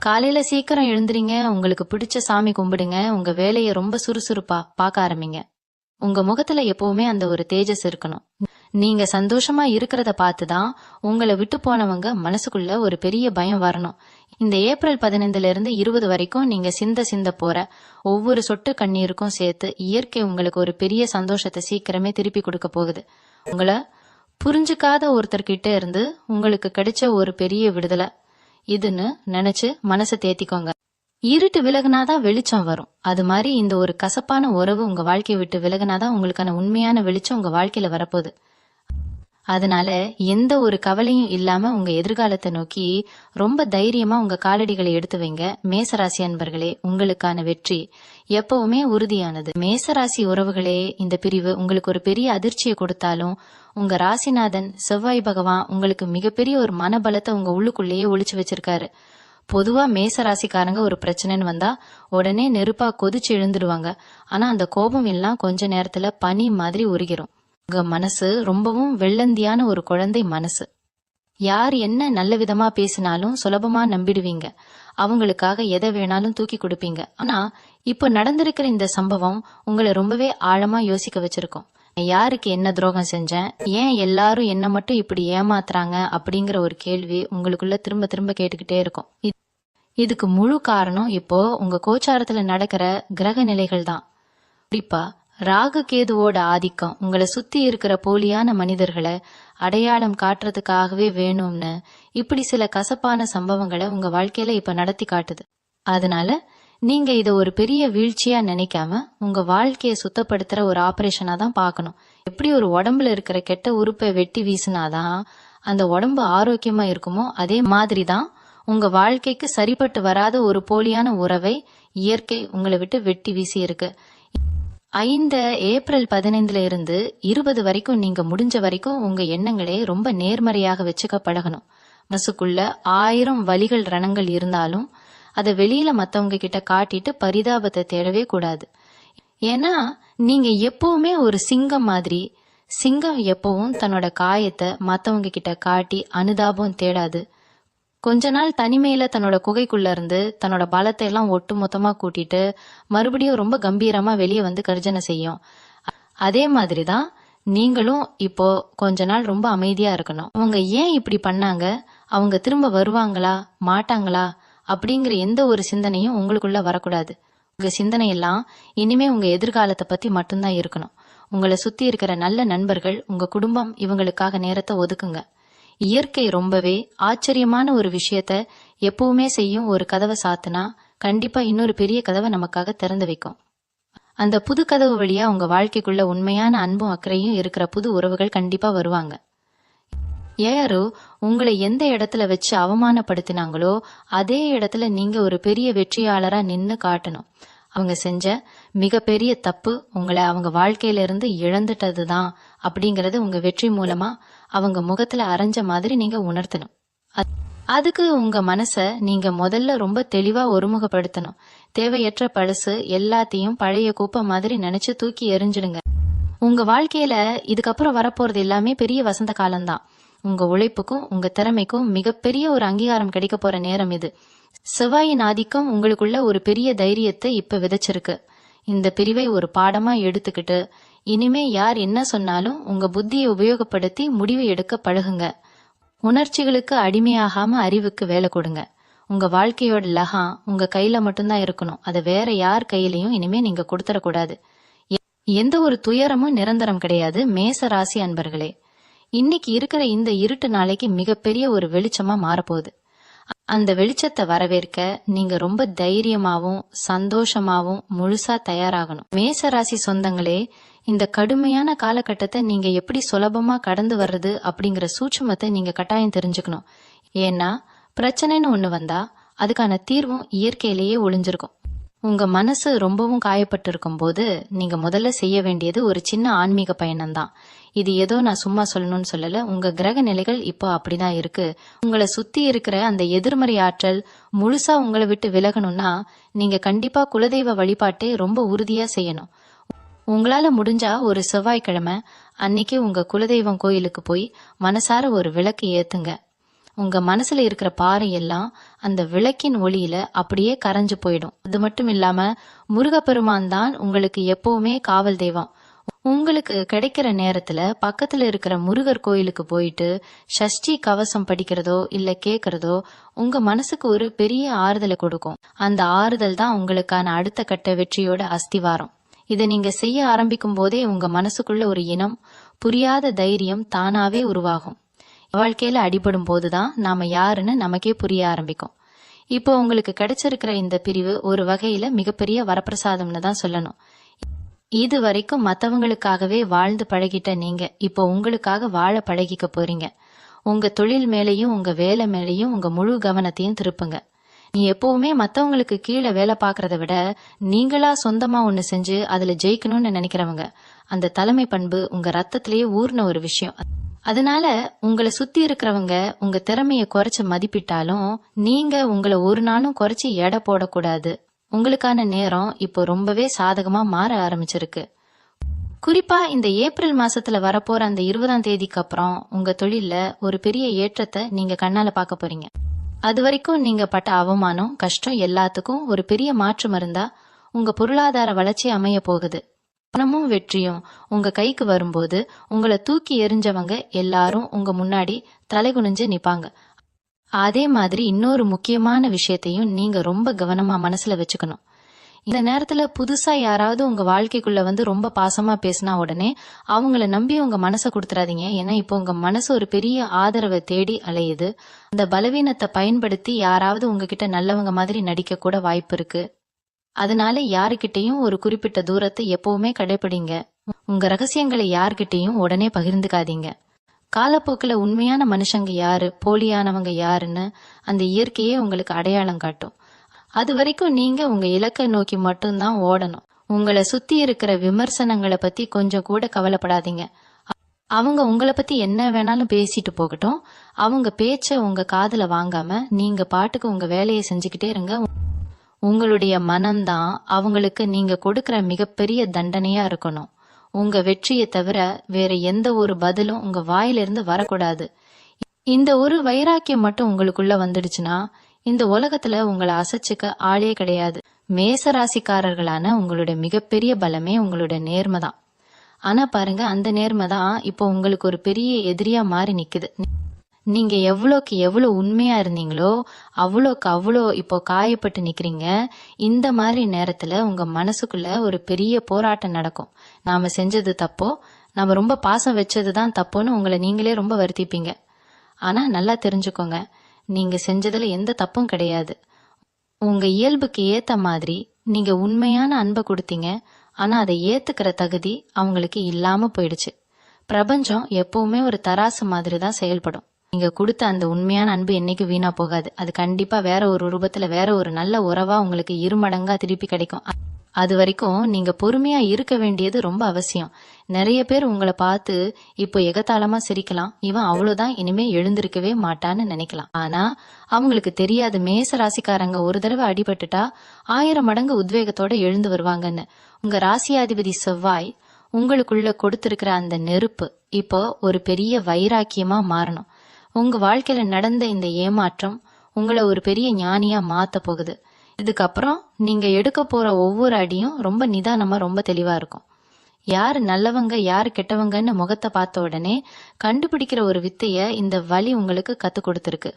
Speaker 1: காலையில சீக்கிரம் எழுந்துறீங்க, உங்களுக்கு பிடிச்ச சாமி கும்பிடுங்க, உங்க வேலையை ரொம்ப சுறுசுறுப்பா பார்க்க ஆரம்பிங்க. உங்க முகத்துல எப்பவுமே அந்த ஒரு தேஜஸ் இருக்கணும். நீங்க சந்தோஷமா இருக்கிறத பார்த்துதான் உங்களை விட்டு போனவங்க மனசுக்குள்ள ஒரு பெரிய பயம் வரணும். இந்த ஏப்ரல் 15 20 வரைக்கும் நீங்க சிந்த போற ஒவ்வொரு சொட்டு கண்ணீருக்கும் சேர்த்து இயற்கை உங்களுக்கு ஒரு பெரிய சந்தோஷத்தை சீக்கிரமே திருப்பி கொடுக்க போகுது. உங்களை புரிஞ்சுக்காத ஒருத்தர்கிட்ட இருந்து உங்களுக்கு கிடைச்ச ஒரு பெரிய விடுதலை இதுன்னு நினைச்சு மனசை தேத்திக்கோங்க. இருட்டு விலகுனாதான் வெளிச்சம் வரும். அது மாதிரி இந்த ஒரு கசப்பான உறவு உங்க வாழ்க்கையை விட்டு விலகுனாதான் உங்களுக்கான உண்மையான வெளிச்சம் உங்க வாழ்க்கையில வரப்போகுது. அதனால எந்த ஒரு கவலையும் இல்லாம உங்க எதிர்காலத்தை நோக்கி ரொம்ப தைரியமா உங்க காலடிகளை எடுத்து வைங்க. மேசராசி அன்பர்களே, உங்களுக்கான வெற்றி எப்பவுமே உறுதியானது. மேசராசி உறவுகளே, இந்த பிரிவு உங்களுக்கு ஒரு பெரிய அதிர்ச்சியை கொடுத்தாலும் உங்க ராசிநாதன் செவ்வாய் பகவான் உங்களுக்கு மிகப்பெரிய ஒரு மனபலத்தை உங்க உள்ளுக்குள்ளேயே ஒளிச்சு வச்சிருக்காரு. பொதுவா மேச ராசிக்காரங்க ஒரு பிரச்சனைன்னு வந்தா உடனே நெருப்பா கொதிச்சு எழுந்துடுவாங்க. ஆனா அந்த கோபம் எல்லாம் கொஞ்ச நேரத்துல பனி மாதிரி உருகிரும். உங்க மனசு ரொம்பவும் வெள்ளந்தியான ஒரு குழந்தை மனசு. யார் என்ன நல்ல விதமா பேசினாலும் சுலபமா நம்பிடுவீங்க. அவங்களுக்காக எதை வேணாலும் தூக்கி கொடுப்பீங்க. ஆனா இப்ப நடந்திருக்கிற இந்த சம்பவம் உங்களை ரொம்பவே ஆழமா யோசிக்க வச்சிருக்கோம். யாருக்கு என்ன துரோகம் செஞ்சேன், ஏன் எல்லாரும் என்ன மட்டும் இப்படி ஏமாத்துறாங்க அப்படிங்கிற ஒரு கேள்வி உங்களுக்குள்ள திரும்ப திரும்ப கேட்டுக்கிட்டே இருக்கும். இதுக்கு முழு காரணம் இப்போ உங்க கோச்சாரத்துல நடக்கிற கிரக நிலைகள் தான். குறிப்பா ராகு கேதுவோட ஆதிக்கம் உங்களை சுத்தி இருக்கிற போலியான மனிதர்களை அடையாளம் காட்டுறதுக்காகவே வேணும்னு இப்படி சில கசப்பான சம்பவங்களை உங்க வாழ்க்கையில இப்ப நடத்தி காட்டுது. அதனால நீங்க இத ஒரு பெரிய வீழ்ச்சியா நினைக்காம உங்க வாழ்க்கையை சுத்தப்படுத்துற ஒரு ஆபரேஷனா தான் பார்க்கணும். எப்படி ஒரு உடம்புல இருக்கிற கெட்ட உறுப்பை வெட்டி வீசினாதான் அந்த உடம்பு ஆரோக்கியமா இருக்குமோ அதே மாதிரிதான் உங்க வாழ்க்கைக்கு சரிப்பட்டு வராத ஒரு போலியான உறவை இயற்கை உங்களை விட்டு வெட்டி வீசி இருக்கு. 5 ஏப்ரல் 15 20 வரைக்கும் நீங்க முடிஞ்ச வரைக்கும் உங்க எண்ணங்களே ரொம்ப நேர்மறையாக வச்சுக்க பழகணும். மனசுக்குள்ள 1000 வலிகள் ரணங்கள் இருந்தாலும் அதை வெளியில மத்தவங்க கிட்ட காட்டிட்டு பரிதாபத்தை தேடவே கூடாது. ஏன்னா நீங்க எப்பவுமே ஒரு சிங்கம் மாதிரி. சிங்கம் எப்பவும் தன்னோட காயத்தை மத்தவங்க கிட்ட காட்டி அனுதாபம் தேடாது. கொஞ்ச நாள் தனிமையில தன்னோட குகைக்குள்ள இருந்து தன்னோட பலத்தை எல்லாம் ஒட்டு மொத்தமா கூட்டிட்டு மறுபடியும் ரொம்ப கம்பீரமா வெளியே வந்து கர்ஜனை செய்யும். அதே மாதிரிதான் நீங்களும் இப்போ கொஞ்ச நாள் ரொம்ப அமைதியா இருக்கணும். அவங்க ஏன் இப்படி பண்ணாங்க, அவங்க திரும்ப வருவாங்களா மாட்டாங்களா அப்படிங்கிற எந்த ஒரு சிந்தனையும் உங்களுக்குள்ள வரக்கூடாது. உங்க சிந்தனை எல்லாம் இனிமே உங்க எதிர்காலத்தை பத்தி மட்டும்தான் இருக்கணும். உங்களை சுத்தி இருக்கிற நல்ல நண்பர்கள், உங்க குடும்பம், இவங்களுக்காக நேரத்தை ஒதுக்குங்க. இயற்கை ரொம்பவே ஆச்சரியமான ஒரு விஷயத்த எப்பவுமே செய்யும். ஒரு கதவை சாத்துனா கண்டிப்பா இன்னொரு பெரிய கதவை நமக்காக திறந்து வைக்கும். அந்த புது கதவு வழியா உங்க வாழ்க்கைக்குள்ள உண்மையான அன்பும் அக்கறையும் இருக்கிற புது உறவுகள் கண்டிப்பா வருவாங்க. யாரோ உங்களை எந்த இடத்துல வச்சு அவமானப்படுத்தினாங்களோ அதே இடத்துல நீங்க ஒரு பெரிய வெற்றியாளரா நின்னு காட்டணும். அவங்க செஞ்ச மிகப்பெரிய தப்பு உங்களை அவங்க வாழ்க்கையில இருந்து இழந்துட்டதுதான் அப்படிங்கறது உங்க வெற்றி மூலமா அவங்க முகத்துல அரைஞ்ச மாதிரி நீங்க உணர்த்தணும். அதுக்கு உங்க மனச நீங்க முதல்ல ரொம்ப தெளிவா ஒருமுகப்படுத்தணும். தேவையற்ற பழசு எல்லாத்தையும் பழைய குப்பை மாதிரி நினைச்சு தூக்கி எறிஞ்சிடுங்க. உங்க வாழ்க்கையில இதுக்கப்புறம் வரப்போறது எல்லாமே பெரிய வசந்த காலம்தான். உங்க உழைப்புக்கும் உங்க திறமைக்கும் மிகப்பெரிய ஒரு அங்கீகாரம் கிடைக்க போற நேரம் இது. செவ்வாயின் ஆதிக்கம் உங்களுக்குள்ள ஒரு பெரிய தைரியத்தை இப்ப விதைச்சிருக்கு. இந்த பிரிவை ஒரு பாடமா எடுத்துக்கிட்டு இனிமே யார் என்ன சொன்னாலும் உங்க புத்தியை உபயோகப்படுத்தி முடிவு எடுக்க பழகுங்க. உணர்ச்சிகளுக்கு அடிமையாகாம அறிவுக்கு வேலை கொடுங்க. உங்க வாழ்க்கையோட லகாம் உங்க கையில மட்டும்தான் இருக்கணும். அதை வேற யார் கையிலையும் இனிமே நீங்க கொடுத்துடக்கூடாது. எந்த ஒரு துயரமும் நிரந்தரம் கிடையாது மேச ராசி அன்பர்களே. இன்னைக்கு இருக்கிற இந்த இருட்டு நாளைக்கு மிகப்பெரிய ஒரு வெளிச்சமா மாறப்போகுது. அந்த வெளிச்சத்தை வரவேற்க நீங்க ரொம்ப தைரியமாவும் சந்தோஷமாவும் முழுசா தயாராகணும். மேச ராசி சொந்தங்களே, இந்த கடுமையான காலகட்டத்தை நீங்க எப்படி சுலபமா கடந்து வர்றது அப்படிங்கிற சூட்சுமத்தை நீங்க கட்டாயம் தெரிஞ்சுக்கணும். ஏன்னா பிரச்சனைன்னு ஒண்ணு வந்தா அதுக்கான தீர்வும் இயற்கையிலேயே ஒளிஞ்சிருக்கும். உங்க மனசு ரொம்பவும் காயப்பட்டு இருக்கும் போது நீங்க முதல்ல செய்ய வேண்டியது ஒரு சின்ன ஆன்மீக பயணம் தான். இது ஏதோ நான் சும்மா சொல்லணும்னு சொல்லல, உங்க கிரக நிலைகள் இப்போ அப்படிதான் இருக்கு. உங்களை சுத்தி இருக்கிற அந்த எதிர்மறை ஆற்றல் முழுசா உங்களை விட்டு விலகணும்னா நீங்க கண்டிப்பா குலதெய்வ வழிபாட்டை ரொம்ப உறுதியா செய்யணும். உங்களால முடிஞ்சா ஒரு செவ்வாய்க்கிழமை அன்னைக்கு உங்க குலதெய்வம் கோயிலுக்கு போய் மனசார ஒரு விளக்கு ஏத்துங்க. உங்க மனசுல இருக்கிற பாறை எல்லாம் அந்த விளக்கின் ஒளியில அப்படியே கரைஞ்சு போயிடும். அது மட்டும் இல்லாம முருகப்பெருமான் தான் உங்களுக்கு எப்பவுமே காவல் தெய்வம். உங்களுக்கு கிடைக்கிற நேரத்துல பக்கத்துல இருக்கிற முருகர் கோயிலுக்கு போயிட்டு சஷ்டி கவசம் படிக்கிறதோ இல்ல கேக்குறதோ உங்க மனசுக்கு ஒரு பெரிய ஆறுதலை கொடுக்கும். அந்த ஆறுதல் தான் உங்களுக்கான அடுத்த கட்ட வெற்றியோட அஸ்திவாரம். இதை நீங்க செய்ய ஆரம்பிக்கும் போதே உங்க மனசுக்குள்ள ஒரு இனம் புரியாத தைரியம் தானாவே உருவாகும். வாழ்க்கையில அடிபடும் போதுதான் நாம யாருன்னு நமக்கே புரிய ஆரம்பிக்கும். இப்போ உங்களுக்கு கிடைச்சிருக்கிற இந்த பிரிவு ஒரு வகையில மிகப்பெரிய வரப்பிரசாதம்னு தான் சொல்லணும். இது வரைக்கும் மத்தவங்களுக்காகவே வாழ்ந்து பழகிட்ட நீங்க இப்போ உங்களுக்காக வாழ பழகிக்க போறீங்க. உங்க தொழில் மேலையும் உங்க வேலை மேலையும் உங்க முழு கவனத்தையும் திருப்புங்க. நீ எப்பவுமே மத்தவங்களுக்கு கீழே வேலை பாக்குறத விட நீங்களா சொந்தமா ஒண்ணு செஞ்சு அதுல ஜெயிக்கணும்னு நினைக்கிறவங்க. அந்த தலைமை பண்பு உங்க ரத்தத்திலேயே ஊர்ன ஒரு விஷயம். அதனால உங்களை சுத்தி இருக்கிறவங்க உங்க திறமைய குறைச்சு மதிப்பிட்டாலும் நீங்க உங்களை ஒரு நாளும் குறைச்சு எடை போடக்கூடாது. உங்களுக்கான நேரம் இப்போ ரொம்பவே சாதகமா மாற ஆரம்பிச்சிருக்கு. குறிப்பா இந்த ஏப்ரல் மாசத்துல வரப்போற அந்த 20ஆம் தேதிக்கு அப்புறம் உங்க தொழில்ல ஒரு பெரிய ஏற்றத்தை நீங்க கண்ணால பார்க்க போறீங்க. அது வரைக்கும் நீங்க பட்ட அவமானம் கஷ்டம் எல்லாத்துக்கும் ஒரு பெரிய மாற்றம் இருந்தா உங்க பொருளாதார வளர்ச்சி அமைய போகுது. பணமும் வெற்றியும் உங்க கைக்கு வரும்போது உங்களை தூக்கி எறிஞ்சவங்க எல்லாரும் உங்க முன்னாடி தலைகுனிஞ்சு நிப்பாங்க. அதே மாதிரி இன்னொரு முக்கியமான விஷயத்தையும் நீங்க ரொம்ப கவனமா மனசுல வச்சுக்கணும். இந்த நேரத்துல புதுசா யாராவது உங்க வாழ்க்கைக்குள்ள வந்து ரொம்ப பாசமா பேசினா உடனே அவங்கள நம்பி உங்க மனசை கொடுத்துறாதீங்க. ஏன்னா இப்போ உங்க மனசு ஒரு பெரிய ஆதரவை தேடி அலையுது. அந்த பலவீனத்தை பயன்படுத்தி யாராவது உங்ககிட்ட நல்லவங்க மாதிரி நடிக்க கூட வாய்ப்பு இருக்கு. அதனால யாருக்கிட்டையும் ஒரு குறிப்பிட்ட தூரத்தை எப்பவுமே கடைபிடிங்க. உங்க ரகசியங்களை யார்கிட்டையும் உடனே பகிர்ந்துக்காதீங்க. காலப்போக்கில் உண்மையான மனுஷங்க யாரு போலியானவங்க யாருன்னு அந்த இயற்கையே உங்களுக்கு அடையாளம் காட்டும். அது வரைக்கும் நீங்க உங்க இலக்கை நோக்கி மட்டும்தான் ஓடணும். உங்களை சுத்தி இருக்கிற விமர்சனங்களை பத்தி கொஞ்சம் கூட கவலைப்படாதீங்க. அவங்க உங்களை பத்தி என்ன வேணாலும் பேசிட்டு போகட்டும். அவங்க பேச்ச உங்க காதுல வாங்காம நீங்க பாட்டுக்கு உங்க வேலையை செஞ்சுக்கிட்டே இருங்க. உங்களுடைய மனம்தான் அவங்களுக்கு நீங்க கொடுக்கற மிகப்பெரிய தண்டனையா இருக்கணும். உங்க வெற்றியை தவிர வேற எந்த ஒரு பதிலும் உங்க வாயிலிருந்து வரக்கூடாது. இந்த ஒரு வைராக்கியம் மட்டும் உங்களுக்குள்ள வந்துடுச்சுன்னா இந்த உலகத்துல உங்களை அசைச்சுக்க ஆளே கிடையாது. மேசராசிக்காரர்களான உங்களுடைய மிகப்பெரிய பலமே உங்களுடைய நேர்மை தான். ஆனா பாருங்க, அந்த நேர்மை தான் இப்போ உங்களுக்கு ஒரு பெரிய எதிரியா மாறி நிக்குது. நீங்க எவ்வளோக்கு எவ்வளவு உண்மையா இருந்தீங்களோ அவ்வளோக்கு அவ்வளோ இப்போ காயப்பட்டு நிக்கிறீங்க. இந்த மாதிரி நேரத்துல உங்க மனசுக்குள்ள ஒரு பெரிய போராட்டம் நடக்கும். நாம செஞ்சது தப்போ, நாம ரொம்ப பாசம் வச்சதுதான் தப்போன்னு உங்களை நீங்களே ரொம்ப வருத்திப்பீங்க. ஆனா நல்லா தெரிஞ்சுக்கோங்க, நீங்க செஞ்சதுல எந்த தப்பும் கிடையாது. உங்க இயல்புக்கு ஏத்த மாதிரி நீங்க உண்மையான அன்பை கொடுத்தீங்க. ஆனா அதை ஏத்துக்கிற தகுதி அவங்களுக்கு இல்லாம போயிடுச்சு. பிரபஞ்சம் எப்பவுமே ஒரு தராசு மாதிரி தான் செயல்படும். நீங்க கொடுத்த அந்த உண்மையான அன்பு என்னைக்கு வீணா போகாது. அது கண்டிப்பா வேற ஒரு ரூபத்துல வேற ஒரு நல்ல உறவா உங்களுக்கு இருமடங்கா திருப்பி கிடைக்கும். அது வரைக்கும் நீங்க பொறுமையா இருக்க வேண்டியது ரொம்ப அவசியம். நிறைய பேர் உங்களை பார்த்து இப்போ எகத்தாளமா சிரிக்கலாம், இவன் அவ்வளவுதான் இனிமே எழுந்திருக்கவே மாட்டான்னு நினைக்கலாம். ஆனா அவங்களுக்கு தெரியாது, மேச ராசிக்காரங்க ஒரு தடவை அடிபட்டுட்டா 1000 மடங்கு உத்வேகத்தோட எழுந்து வருவாங்கன்னு. உங்க ராசியாதிபதி செவ்வாய் உங்களுக்குள்ள கொடுத்திருக்கிற அந்த நெருப்பு இப்போ ஒரு பெரிய வைராக்கியமா மாறணும். உங்க வாழ்க்கையில நடந்த இந்த ஏமாற்றம் உங்களை ஒரு பெரிய ஞானியா மாத்த போகுது. இதுக்கப்புறம் நீங்க எடுக்க போற ஒவ்வொரு அடியும் ரொம்ப நிதானமா ரொம்ப தெளிவா இருக்கும். யாரு நல்லவங்க யாரு கெட்டவங்கன்னு முகத்தை பார்த்த உடனே கண்டுபிடிக்கிற ஒரு வித்தைய இந்த வழி உங்களுக்கு கத்து கொடுத்துருக்கு.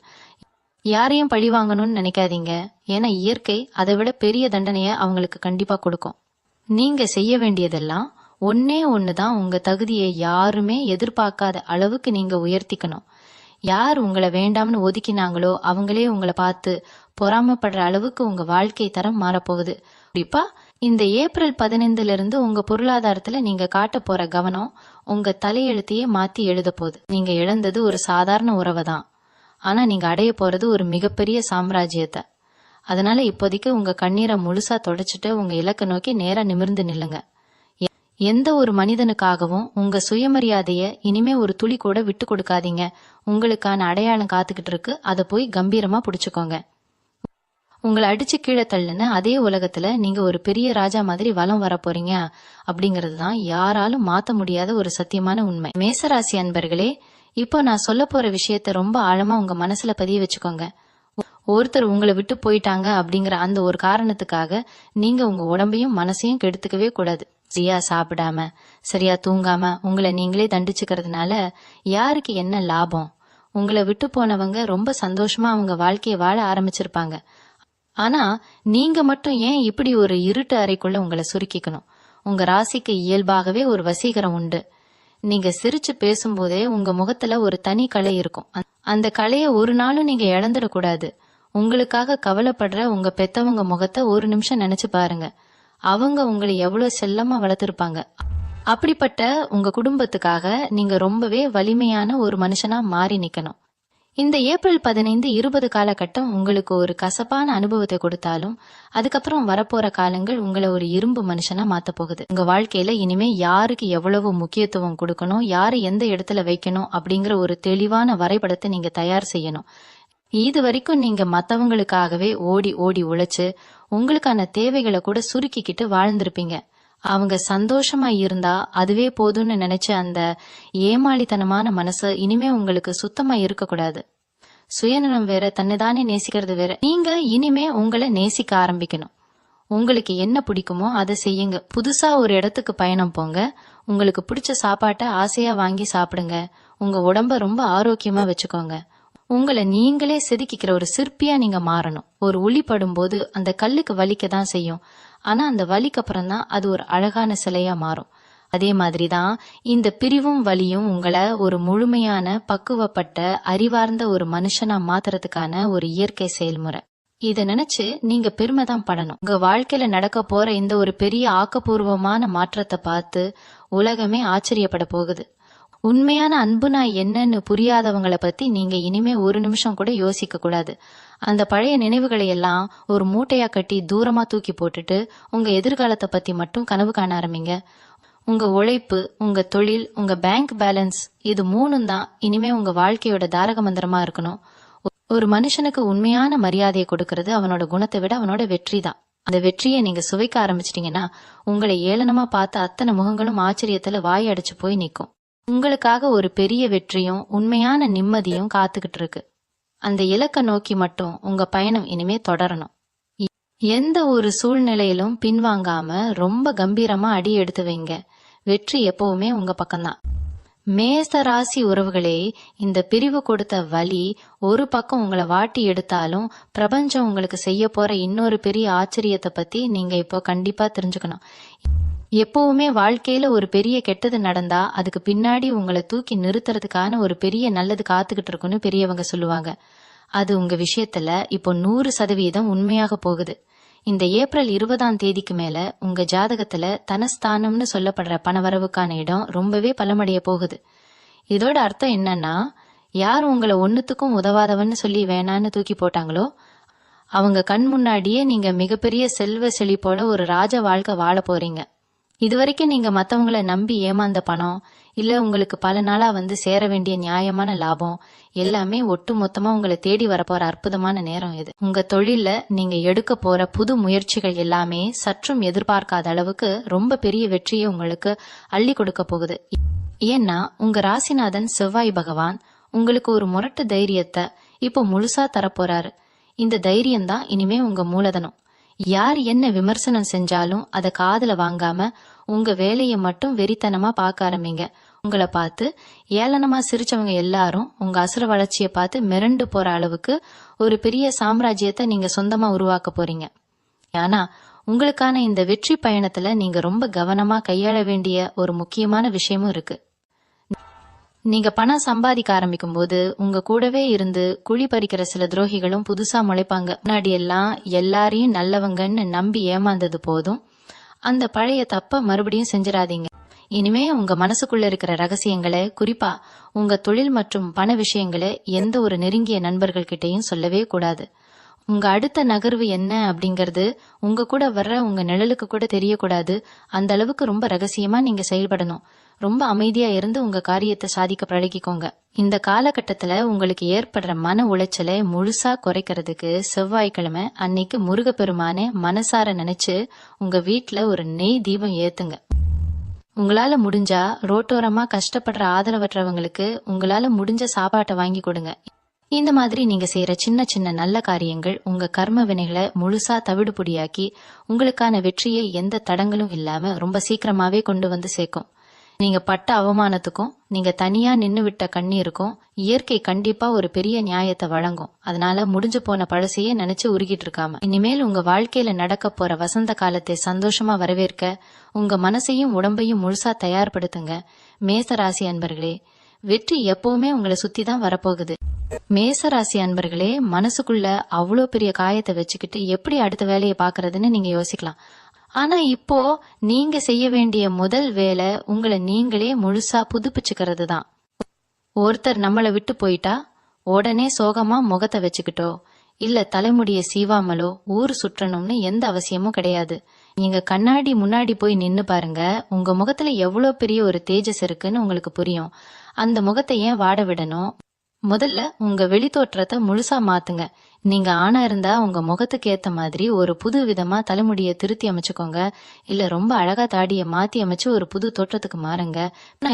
Speaker 1: யாரையும் பழி வாங்கணும்னு நினைக்காதீங்க. ஏன்னா இயற்கை அதை விட பெரிய தண்டனைய அவங்களுக்கு கண்டிப்பா கொடுக்கும். நீங்க செய்ய வேண்டியதெல்லாம் ஒன்னே ஒண்ணுதான் உங்க தகுதியை யாருமே எதிர்பார்க்காத அளவுக்கு நீங்க உயர்த்திக்கணும். யார் உங்களை வேண்டாம்னு ஒதுக்கினாங்களோ அவங்களே உங்களை பார்த்து பொறாமப்படுற அளவுக்கு உங்க வாழ்க்கை தரம் மாறப்போகுது. குறிப்பா இந்த ஏப்ரல் 15 இருந்து உங்க பொருளாதாரத்துல நீங்க காட்ட போற கவனம் உங்க தலையெழுத்தையே மாத்தி எழுத போகுது. நீங்க இழந்தது ஒரு சாதாரண உறவை தான், ஆனா நீங்க அடைய போறது ஒரு மிகப்பெரிய சாம்ராஜ்யத்தை. அதனால இப்போதைக்கு உங்க கண்ணீரை முழுசா தொடச்சிட்டு உங்க இலக்கை நோக்கி நேரா நிமிர்ந்து நில்லுங்க. எந்த ஒரு மனிதனுக்காகவும் உங்க சுயமரியாதைய இனிமே ஒரு துளி கூட விட்டு கொடுக்காதீங்க. உங்களுக்கான அடையாளம் காத்துக்கிட்டு இருக்கு, அதை போய் கம்பீரமா புடிச்சுக்கோங்க. உங்களை அடிச்சு கீழே தள்ளுன அதே உலகத்துல நீங்க ஒரு பெரிய ராஜா மாதிரி வலம் வர போறீங்க அப்படிங்கிறது தான் யாராலும் மாத்த முடியாத ஒரு சத்தியமான உண்மை. மேசராசி அன்பர்களே, இப்போ நான் சொல்ல போற விஷயத்த ரொம்ப ஆழமா உங்க மனசுல பதிய வச்சுக்கோங்க. ஒருத்தர் உங்களை விட்டு போயிட்டாங்க அப்படிங்கிற அந்த ஒரு காரணத்துக்காக நீங்க உங்க உடம்பையும் மனசையும் கெடுத்துக்கவே கூடாது. சரியா சாப்பிடாம சரியா தூங்காம உங்களை நீங்களே தண்டிச்சுக்கிறதுனால யாருக்கு என்ன லாபம்? உங்களை விட்டு போனவங்க ரொம்ப சந்தோஷமா அவங்க வாழ்க்கைய வாழ ஆரம்பிச்சிருப்பாங்க. ஆனா நீங்க மட்டும் ஏன் இப்படி ஒரு இருட்டு அறைக்குள்ள உங்களை சுருக்கிக்கணும்? உங்க ராசிக்கு இயல்பாகவே ஒரு வசீகரம் உண்டு. நீங்க சிரிச்சு பேசும்போதே உங்க முகத்துல ஒரு தனி கலை இருக்கும். அந்த கலைய ஒரு நாளும் நீங்க இழந்துடக்கூடாது. உங்களுக்காக கவலைப்படுற உங்க பெத்தவங்க முகத்தை ஒரு நிமிஷம் நினைச்சு பாருங்க. அவங்க உங்களை எவ்வளவு செல்லமா வளர்த்திருப்பாங்க. அப்படிப்பட்ட உங்க குடும்பத்துக்காக நீங்க ரொம்பவே வலிமையான ஒரு மனுஷனா மாறி நிக்கணும். இந்த ஏப்ரல் 15-20 காலகட்டம் உங்களுக்கு ஒரு கசப்பான அனுபவத்தை கொடுத்தாலும் அதுக்கப்புறம் வரப்போற காலங்கள் உங்களை ஒரு இரும்பு மனுஷனா மாத்த போகுது. உங்க வாழ்க்கையில இனிமே யாருக்கு எவ்வளவு முக்கியத்துவம் கொடுக்கணும், யாரை எந்த இடத்துல வைக்கணும் அப்படிங்கிற ஒரு தெளிவான வரைபடத்தை நீங்க தயார் செய்யணும். இது வரைக்கும் நீங்க மத்தவங்களுக்காகவே ஓடி ஓடி உழைச்சு உங்களுக்கான தேவைகளை கூட சுருக்கிக்கிட்டு வாழ்ந்திருப்பீங்க. அவங்க சந்தோஷமா இருந்தா அதுவே போதும்னு நினைச்ச அந்த ஏமாளித்தனமான மனசு இனிமே உங்களுக்கு சுத்தமா இருக்கக்கூடாது. சுயநலம் வேற, தன்னைதானே நேசிக்கிறது வேற. நீங்க இனிமே உங்களை நேசிக்க ஆரம்பிக்கணும். உங்களுக்கு என்ன பிடிக்குமோ அதை செய்யுங்க. புதுசா ஒரு இடத்துக்கு பயணம் போங்க. உங்களுக்கு பிடிச்ச சாப்பாட்டை ஆசையா வாங்கி சாப்பிடுங்க. உங்க உடம்ப ரொம்ப ஆரோக்கியமா வச்சுக்கோங்க. உங்களை நீங்களே செதுக்கிக்கிற ஒரு சிற்பியா நீங்க மாறணும். ஒரு உளி படும்போது அந்த கல்லுக்கு வலிக்க தான் செய்யும், ஆனா அந்த வலிக்கு அப்புறம் தான் அது ஒரு அழகான சிலையா மாறும். அதே மாதிரிதான் இந்த பிரிவும் வலியும் உங்களை ஒரு முழுமையான பக்குவப்பட்ட அறிவார்ந்த ஒரு மனுஷனா மாத்துறதுக்கான ஒரு இயற்கை செயல்முறை. இத நினைச்சு நீங்க பெருமை தான் படணும். உங்க வாழ்க்கையில நடக்க போற இந்த ஒரு பெரிய ஆக்கப்பூர்வமான மாற்றத்தை பார்த்து உலகமே ஆச்சரியப்பட போகுது. உண்மையான அன்புனா என்னன்னு புரியாதவங்களை பத்தி நீங்க இனிமே ஒரு நிமிஷம் கூட யோசிக்க கூடாது. அந்த பழைய நினைவுகளை எல்லாம் ஒரு மூட்டையா கட்டி தூரமா தூக்கி போட்டுட்டு உங்க எதிர்காலத்தை பத்தி மட்டும் கனவு காண ஆரம்பிங்க. உங்க உழைப்பு, உங்க தொழில், உங்க பேங்க் பேலன்ஸ், இது மூணும் தான் இனிமே உங்க வாழ்க்கையோட தாரக மந்திரமா இருக்கணும். ஒரு மனுஷனுக்கு உண்மையான மரியாதையை கொடுக்கறது அவனோட குணத்தை விட அவனோட வெற்றி தான். அந்த வெற்றியை நீங்க சுவைக்க ஆரம்பிச்சிட்டீங்கன்னா உங்களை ஏளனமா பார்த்த அத்தனை முகங்களும் ஆச்சரியத்துல வாய் அடைச்சு போய் நிற்கும். உங்களுக்காக ஒரு பெரிய வெற்றியும் உண்மையான நிம்மதியும் காத்துக்கிட்டு இருக்கு. அந்த இலக்கை நோக்கி மட்டும் உங்க பயணம் இனிமே தொடரணும். எந்த ஒரு சூழ்நிலையிலும் பின்வாங்காம ரொம்ப கம்பீரமா அடி எடுத்து வைங்க. வெற்றி எப்பவுமே உங்க பக்கம்தான். மேச ராசி உறவுகளே, இந்த பிரிவு கொடுத்த வலி ஒரு பக்கம் உங்களை வாட்டி எடுத்தாலும் பிரபஞ்சம் உங்களுக்கு செய்ய போற இன்னொரு பெரிய ஆச்சரியத்தை பத்தி நீங்க இப்போ கண்டிப்பா தெரிஞ்சுக்கணும். எப்பவுமே வாழ்க்கையில ஒரு பெரிய கெட்டது நடந்தா அதுக்கு பின்னாடி உங்களை தூக்கி நிறுத்துறதுக்கான ஒரு பெரிய நல்லது காத்துக்கிட்டு இருக்குன்னு பெரியவங்க சொல்லுவாங்க. அது உங்க விஷயத்துல இப்போ 100% உண்மையாக போகுது. இந்த ஏப்ரல் 20 மேல உங்க ஜாதகத்துல தனஸ்தானம்னு சொல்லப்படுற பணவரவுக்கான இடம் ரொம்பவே பலமடைய போகுது. இதோட அர்த்தம் என்னன்னா, யார் உங்களை ஒன்னுத்துக்கும் உதவாதவன்னு சொல்லி வேணான்னு தூக்கி போட்டாங்களோ அவங்க கண் முன்னாடியே நீங்க மிகப்பெரிய செல்வ செழிப்போட ஒரு ராஜ வாழ்க்கை வாழ போறீங்க. இதுவரைக்கும் நீங்க மத்தவங்களை நம்பி ஏமாந்த பணம், இல்ல உங்களுக்கு பல நாளா சேர வேண்டிய நியாயமான லாபம் எல்லாமே ஒட்டு மொத்தமா உங்களை தேடி வரப்போற அற்புதமான நேரம் இது. உங்க தொழில நீங்க எடுக்க போற புது முயற்சிகள் எல்லாமே சற்றும் எதிர்பார்க்காத அளவுக்கு ரொம்ப பெரிய வெற்றியை உங்களுக்கு அள்ளி கொடுக்க போகுது. ஏன்னா உங்க ராசிநாதன் செவ்வாய் பகவான் உங்களுக்கு ஒரு முரட்டு தைரியத்தை இப்போ முழுசா தரப்போறாரு. இந்த தைரியம் தான் இனிமே உங்க மூலதனம். யார் என்ன விமர்சனம் செஞ்சாலும் அதை காதுல வாங்காம உங்க வேலையை மட்டும் வெறித்தனமா பார்க்க ஆரம்பிங்க. உங்களை பார்த்து ஏளனமா சிரிச்சவங்க எல்லாரும் உங்க அசுர வளர்ச்சியை பார்த்து மிரண்டு போற அளவுக்கு ஒரு பெரிய சாம்ராஜ்யத்தை நீங்க சொந்தமா உருவாக்க போறீங்க. ஆனா உங்களுக்கான இந்த வெற்றி பயணத்துல நீங்க ரொம்ப கவனமா கையாள வேண்டிய ஒரு முக்கியமான விஷயமும் இருக்கு. நீங்க பணம் சம்பாதிக்க ஆரம்பிக்கும் போது உங்க கூடவே இருந்து குழி பறிக்கிற சில துரோகிகளும் புதுசா முளைப்பாங்க. முன்னாடி எல்லாம் எல்லாரையும் நல்லவங்கன்னு நம்பி ஏமாந்தது போதும். அந்த பழைய தப்ப மறுபடியும் செஞ்சிடாதீங்க. இனிமே உங்க மனசுக்குள்ள இருக்கிற ரகசியங்களை, குறிப்பா உங்க தொழில் மற்றும் பண விஷயங்களை எந்த ஒரு நெருங்கிய நண்பர்கள் கிட்டையும் சொல்லவே கூடாது. உங்க அடுத்த நகர்வு என்ன அப்படிங்கறது உங்க கூட வர்ற உங்க நிழலுக்கு கூட தெரியக்கூடாது. அந்த அளவுக்கு ரொம்ப ரகசியமா நீங்க செயல்படணும். ரொம்ப அமைதியா இருந்து உங்க காரியத்தை சாதிக்க பழகிக்கோங்க. இந்த காலகட்டத்துல உங்களுக்கு ஏற்படுற மன உளைச்சலை முழுசா குறைக்கிறதுக்கு செவ்வாய்க்கிழமை அன்னைக்கு முருகப்பெருமானே மனசார நினைச்சு உங்க வீட்டுல ஒரு நெய் தீபம் ஏத்துங்க. உங்களால முடிஞ்சா ரோட்டோரமா கஷ்டப்படுற ஆதரவற்றவங்களுக்கு உங்களால முடிஞ்ச சாப்பாட்டை வாங்கி கொடுங்க. இந்த மாதிரி நீங்க செய்யற சின்ன சின்ன நல்ல காரியங்கள் உங்க கர்ம வினைகளை முழுசா தவிடுபொடியாக்கி உங்களுக்கான வெற்றியை எந்த தடங்களும் இல்லாம ரொம்ப சீக்கிரமாவே கொண்டு வந்து சேர்க்கும். நீங்க பட்ட அவமானத்துக்கும் நீங்க தனியா நின்னு விட்ட கண்ணீருக்கும் இயற்கை கண்டிப்பா ஒரு பெரிய நியாயத்தை வழங்கும். அதனால முடிஞ்சு போன பழசையே நினைச்சு உருகிட்டு இருக்காம இனிமேல் உங்க வாழ்க்கையில நடக்க போற வசந்த காலத்தை சந்தோஷமா வரவேற்க உங்க மனசையும் உடம்பையும் முழுசா தயார்படுத்துங்க. மேசராசி அன்பர்களே, வெற்றி எப்பவுமே உங்களை சுத்தி தான் வரப்போகுது. மேசராசி அன்பர்களே, மனசுக்குள்ள அவ்வளோ பெரிய காயத்தை வச்சுக்கிட்டு எப்படி அடுத்த வேலையை பாக்குறதுன்னு நீங்க யோசிக்கலாம். ஆனா இப்போ நீங்க செய்ய வேண்டிய முதல் வேலை உங்களை நீங்களே முழுசா புதுப்பிச்சுக்கிறது தான். ஒருத்தர் நம்மளை விட்டு போயிட்டா உடனே சோகமா முகத்தை வச்சுக்கிட்டோ இல்ல தலைமுடிய சீவாமலோ ஊர் சுற்றணும்னு எந்த அவசியமும் கிடையாது. நீங்க கண்ணாடி முன்னாடி போய் நின்னு பாருங்க. உங்க முகத்துல எவ்வளவு பெரிய ஒரு தேஜஸ் இருக்குன்னு உங்களுக்கு புரியும். அந்த முகத்தை ஏன் வாட விடணும்? முதல்ல உங்க வெளித்தோற்றத்தை முழுசா மாத்துங்க. நீங்க ஆணா இருந்தா உங்க முகத்துக்கு ஏத்த மாதிரி ஒரு புது விதமா தலைமுடிய திருத்தி அமைச்சுக்கோங்க. இல்ல ரொம்ப அழகா தாடிய மாத்தி அமைச்சு ஒரு புது தோற்றத்துக்கு மாறுங்க.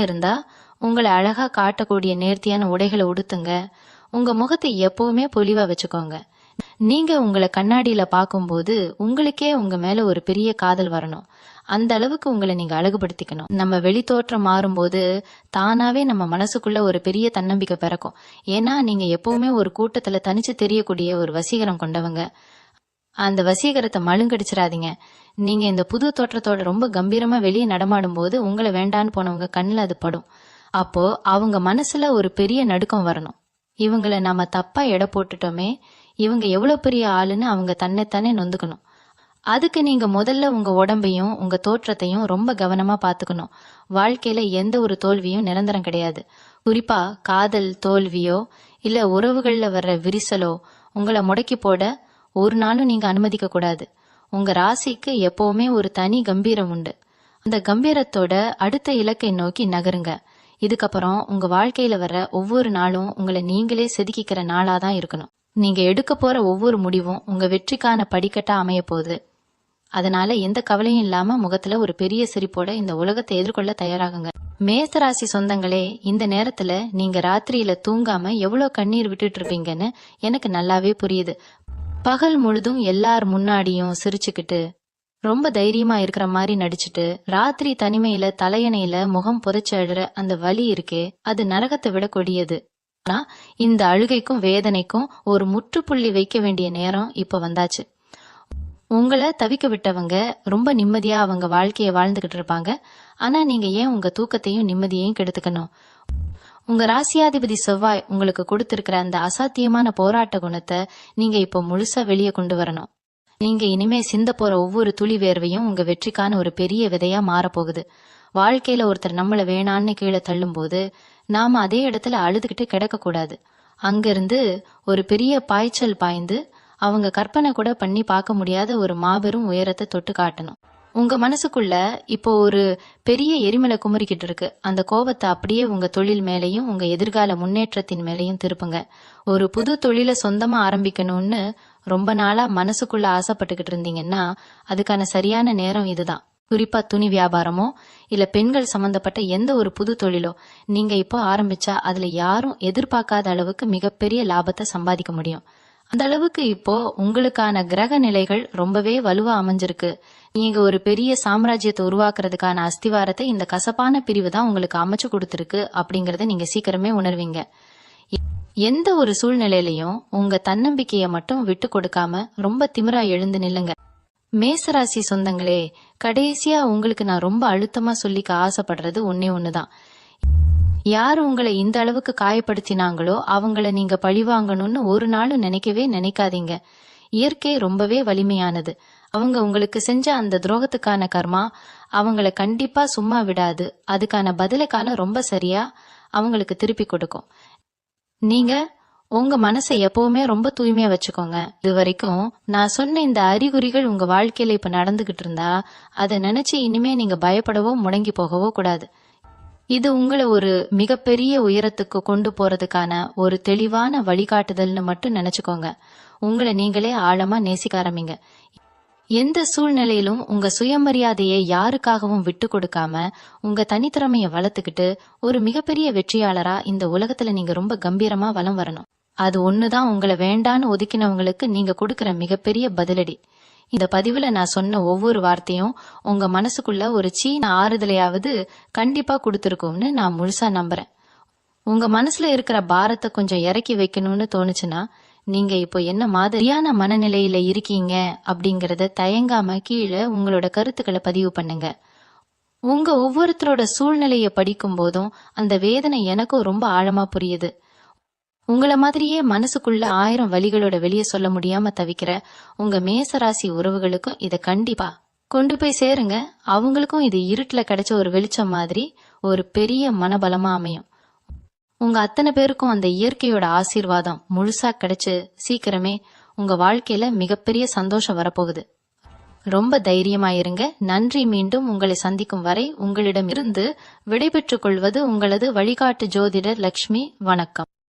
Speaker 1: இருந்தா உங்களை அழகா காட்டக்கூடிய நேர்த்தியான உடைகளை உடுத்துங்க. உங்க முகத்தை எப்பவுமே பொலிவா வச்சுக்கோங்க. நீங்க உங்களை கண்ணாடியில பாக்கும்போது உங்களுக்கே உங்க மேல ஒரு பெரிய காதல் வரணும். அந்த அளவுக்கு உங்களை நீங்க அழகுபடுத்திக்கணும். நம்ம வெளித்தோற்றம் மாறும்போது தானாவே நம்ம மனசுக்குள்ள ஒரு பெரிய தன்னம்பிக்கை பிறக்கும். ஏன்னா நீங்க எப்பவுமே ஒரு கூட்டத்துல தனிச்சு தெரியக்கூடிய ஒரு வசீகரம் கொண்டவங்க. அந்த வசீகரத்தை மழுங்கடிச்சிடாதீங்க. நீங்க இந்த புது தோற்றத்தோட ரொம்ப கம்பீரமா வெளியே நடமாடும் போது உங்களை வேண்டான்னு போனவங்க கண்ணுல அது படும். அப்போ அவங்க மனசுல ஒரு பெரிய நடுக்கம் வரணும். இவங்களை நாம தப்பா எடை போட்டுட்டோமே, இவங்க எவ்வளவு பெரிய ஆளுன்னு அவங்க தன்னைத்தானே நொந்துக்கணும். அதுக்கு நீங்க முதல்ல உங்க உடம்பையும் உங்க தோற்றத்தையும் ரொம்ப கவனமா பாத்துக்கணும். வாழ்க்கையில எந்த ஒரு தோல்வியும் நிரந்தரம் கிடையாது. குறிப்பா காதல் தோல்வியோ இல்ல உறவுகள்ல வர்ற விரிசலோ உங்களை முடக்கி போட ஒரு நாளும் நீங்க அனுமதிக்க கூடாது. உங்க ராசிக்கு எப்பவுமே ஒரு தனி கம்பீரம் உண்டு. அந்த கம்பீரத்தோட அடுத்த இலக்கை நோக்கி நகருங்க. இதுக்கப்புறம் உங்க வாழ்க்கையில வர்ற ஒவ்வொரு நாளும் உங்களை நீங்களே செதுக்கிக்கிற நாளாதான் இருக்கணும். நீங்க எடுக்க போற ஒவ்வொரு முடிவும் உங்க வெற்றிக்கான படிக்கட்டா அமைய போகுது. அதனால எந்த கவலையும் இல்லாம முகத்துல ஒரு பெரிய சிரிப்போட இந்த உலகத்தை எதிர்கொள்ள தயாராகுங்க. மேசராசி சொந்தங்களே, இந்த நேரத்துல நீங்க ராத்திரியில தூங்காம எவ்வளவு கண்ணீர் விட்டுட்டு இருப்பீங்கன்னு எனக்கு நல்லாவே புரியுது. பகல் முழுதும் எல்லார் முன்னாடியும் சிரிச்சுக்கிட்டு ரொம்ப தைரியமா இருக்கிற மாதிரி நடிச்சுட்டு ராத்திரி தனிமையில தலையணையில முகம் புதைச்சு அழுற அந்த வலி இருக்கே, அது நரகத்தை விட கொடியது. ஆனா இந்த அழுகைக்கும் வேதனைக்கும் ஒரு முற்றுப்புள்ளி வைக்க வேண்டிய நேரம் இப்ப வந்தாச்சு. உங்களை தவிக்க விட்டவங்க ரொம்ப நிம்மதியா அவங்க வாழ்க்கைய வாழ்ந்துகிட்டு இருப்பாங்க. ஆனா நீங்க ஏன் உங்க தூக்கத்தையும் நிம்மதியையும் கெடுத்துக்கணும்? உங்க ராசியாதிபதி செவ்வாய் உங்களுக்கு கொடுத்திருக்கிற அந்த அசாத்தியமான போராட்ட குணத்தை நீங்க இப்போ முழுசா வெளியே கொண்டு வரணும். நீங்க இனிமே சிந்த போற ஒவ்வொரு துளி வேர்வையும் உங்க வெற்றிக்கான ஒரு பெரிய விதையா மாறப்போகுது. வாழ்க்கையில ஒருத்தர் நம்மள வேணான்னு கீழே தள்ளும் போது நாம அதே இடத்துல அழுதுகிட்டு கிடக்க கூடாது. அங்கிருந்து ஒரு பெரிய பாய்ச்சல் பாய்ந்து அவங்க கற்பனை கூட பண்ணி பார்க்க முடியாத ஒரு மாபெரும் உயரத்தை தொட்டு காட்டணும். உங்க மனசுக்குள்ள இப்போ ஒரு பெரிய எரிமலை குமரிக்கிட்டு இருக்கு. அந்த கோபத்தை அப்படியே உங்க தொழில் மேலையும் உங்க எதிர்கால முன்னேற்றத்தின் மேலையும் திருப்புங்க. ஒரு புது தொழிலை சொந்தமா ஆரம்பிக்கணும்னு ரொம்ப நாளா மனசுக்குள்ள ஆசைப்பட்டுக்கிட்டு இருந்தீங்கன்னா அதுக்கான சரியான நேரம் இதுதான். குறிப்பா துணி வியாபாரமோ இல்ல பெண்கள் சம்பந்தப்பட்ட எந்த ஒரு புது தொழிலோ நீங்க இப்போ ஆரம்பிச்சா அதுல யாரும் எதிர்பார்க்காத அளவுக்கு மிகப்பெரிய லாபத்தை சம்பாதிக்க முடியும். அந்த அளவுக்கு இப்போ உங்களுக்கான கிரக நிலைகள் ரொம்பவே வலுவா அமைஞ்சிருக்கு. நீங்க ஒரு பெரிய சாம்ராஜ்யத்தை உருவாக்குறதுக்கான அஸ்திவாரத்தை இந்த கசப்பான பிரிவு தான் உங்களுக்கு அமைச்சு கொடுத்திருக்கு அப்படிங்கறத நீங்க சீக்கிரமே உணர்வீங்க. எந்த ஒரு சூழ்நிலையிலையும் உங்க தன்னம்பிக்கைய மட்டும் விட்டு கொடுக்காம ரொம்ப திமிரா எழுந்து நில்லுங்க. மேசராசி சொந்தங்களே, கடைசியா உங்களுக்கு நான் ரொம்ப அழுத்தமா சொல்லிக்க ஆசைப்படுறது ஒன்னே ஒண்ணுதான். யார் உங்களை இந்த அளவுக்கு காயப்படுத்தினாங்களோ அவங்கள நீங்க பழிவாங்கணும்னு ஒரு நாளும் நினைக்கவே நினைக்காதீங்க. இயற்கை ரொம்பவே வலிமையானது. அவங்க உங்களுக்கு செஞ்ச அந்த துரோகத்துக்கான கர்மா அவங்கள கண்டிப்பா சும்மா விடாது. அதுக்கான பதிலுக்கான ரொம்ப சரியா அவங்களுக்கு திருப்பி கொடுக்கும். நீங்க உங்க மனசை எப்பவுமே ரொம்ப தூய்மையா வச்சுக்கோங்க. இது வரைக்கும் நான் சொன்ன இந்த அறிகுறிகள் உங்க வாழ்க்கையில இப்ப நடந்துகிட்டு இருந்தா அதை நினைச்சு இனிமே நீங்க பயப்படவோ முடங்கி போகவோ கூடாது. இது உங்களை ஒரு மிகப்பெரிய உயரத்துக்கு கொண்டு போறதுக்கான ஒரு தெளிவான வழிகாட்டுதல்னு மட்டும் நினைச்சுக்கோங்க. உங்களை நீங்களே ஆழமா நேசிக்க ஆரம்பிங்க. எந்த சூழ்நிலையிலும் உங்க சுயமரியாதையை யாருக்காகவும் விட்டு கொடுக்காம உங்க தனித்திறமைய வளர்த்துக்கிட்டு ஒரு மிகப்பெரிய வெற்றியாளரா இந்த உலகத்துல நீங்க ரொம்ப கம்பீரமா வலம் வரணும். அது ஒண்ணுதான் உங்களை வேண்டான்னு ஒதுக்கினவங்களுக்கு நீங்க கொடுக்கற மிகப்பெரிய பதிலடி. இந்த பதிவுல நான் சொன்ன ஒவ்வொரு வார்த்தையும் உங்க மனசுக்குள்ள ஒரு சீன ஆறுதலையாவது கண்டிப்பா கொடுத்திருக்கும்னு நான் முழுசா நம்புறேன். உங்க மனசுல இருக்கிற பாரத்தை கொஞ்சம் இறக்கி வைக்கணும்னு தோணுச்சுன்னா நீங்க இப்போ என்ன மாதிரியான மனநிலையில இருக்கீங்க அப்படிங்கறத தயங்காம கீழே உங்களோட கருத்துக்களை பதிவு பண்ணுங்க. உங்க ஒவ்வொருத்தரோட சூழ்நிலைய படிக்கும் போதும் அந்த வேதனை எனக்கும் ரொம்ப ஆழமா புரியுது. உங்கள மாதிரியே மனசுக்குள்ள 1000 வலிகளோட வெளியே சொல்ல முடியாம தவிக்கிற உங்க மேசராசி உறவுகளுக்கும் இத கண்டிப்பா கொண்டு போய் சேருங்க. அவங்களுக்கும் இது இருட்டுல கிடைச்ச ஒரு வெளிச்சம் மாதிரி ஒரு பெரிய மனபலமா அமையும். உங்க அத்தனை பேருக்கும் அந்த இயற்கையோட ஆசீர்வாதம் முழுசா கிடைச்சு சீக்கிரமே உங்க வாழ்க்கையில மிகப்பெரிய சந்தோஷம் வரப்போகுது. ரொம்ப தைரியமாயிருங்க. நன்றி. மீண்டும் உங்களை சந்திக்கும் வரை உங்களிடமிருந்து விடைபெற்றுக் கொள்வது உங்களது வழிகாட்டு ஜோதிடர் லக்ஷ்மி. வணக்கம்.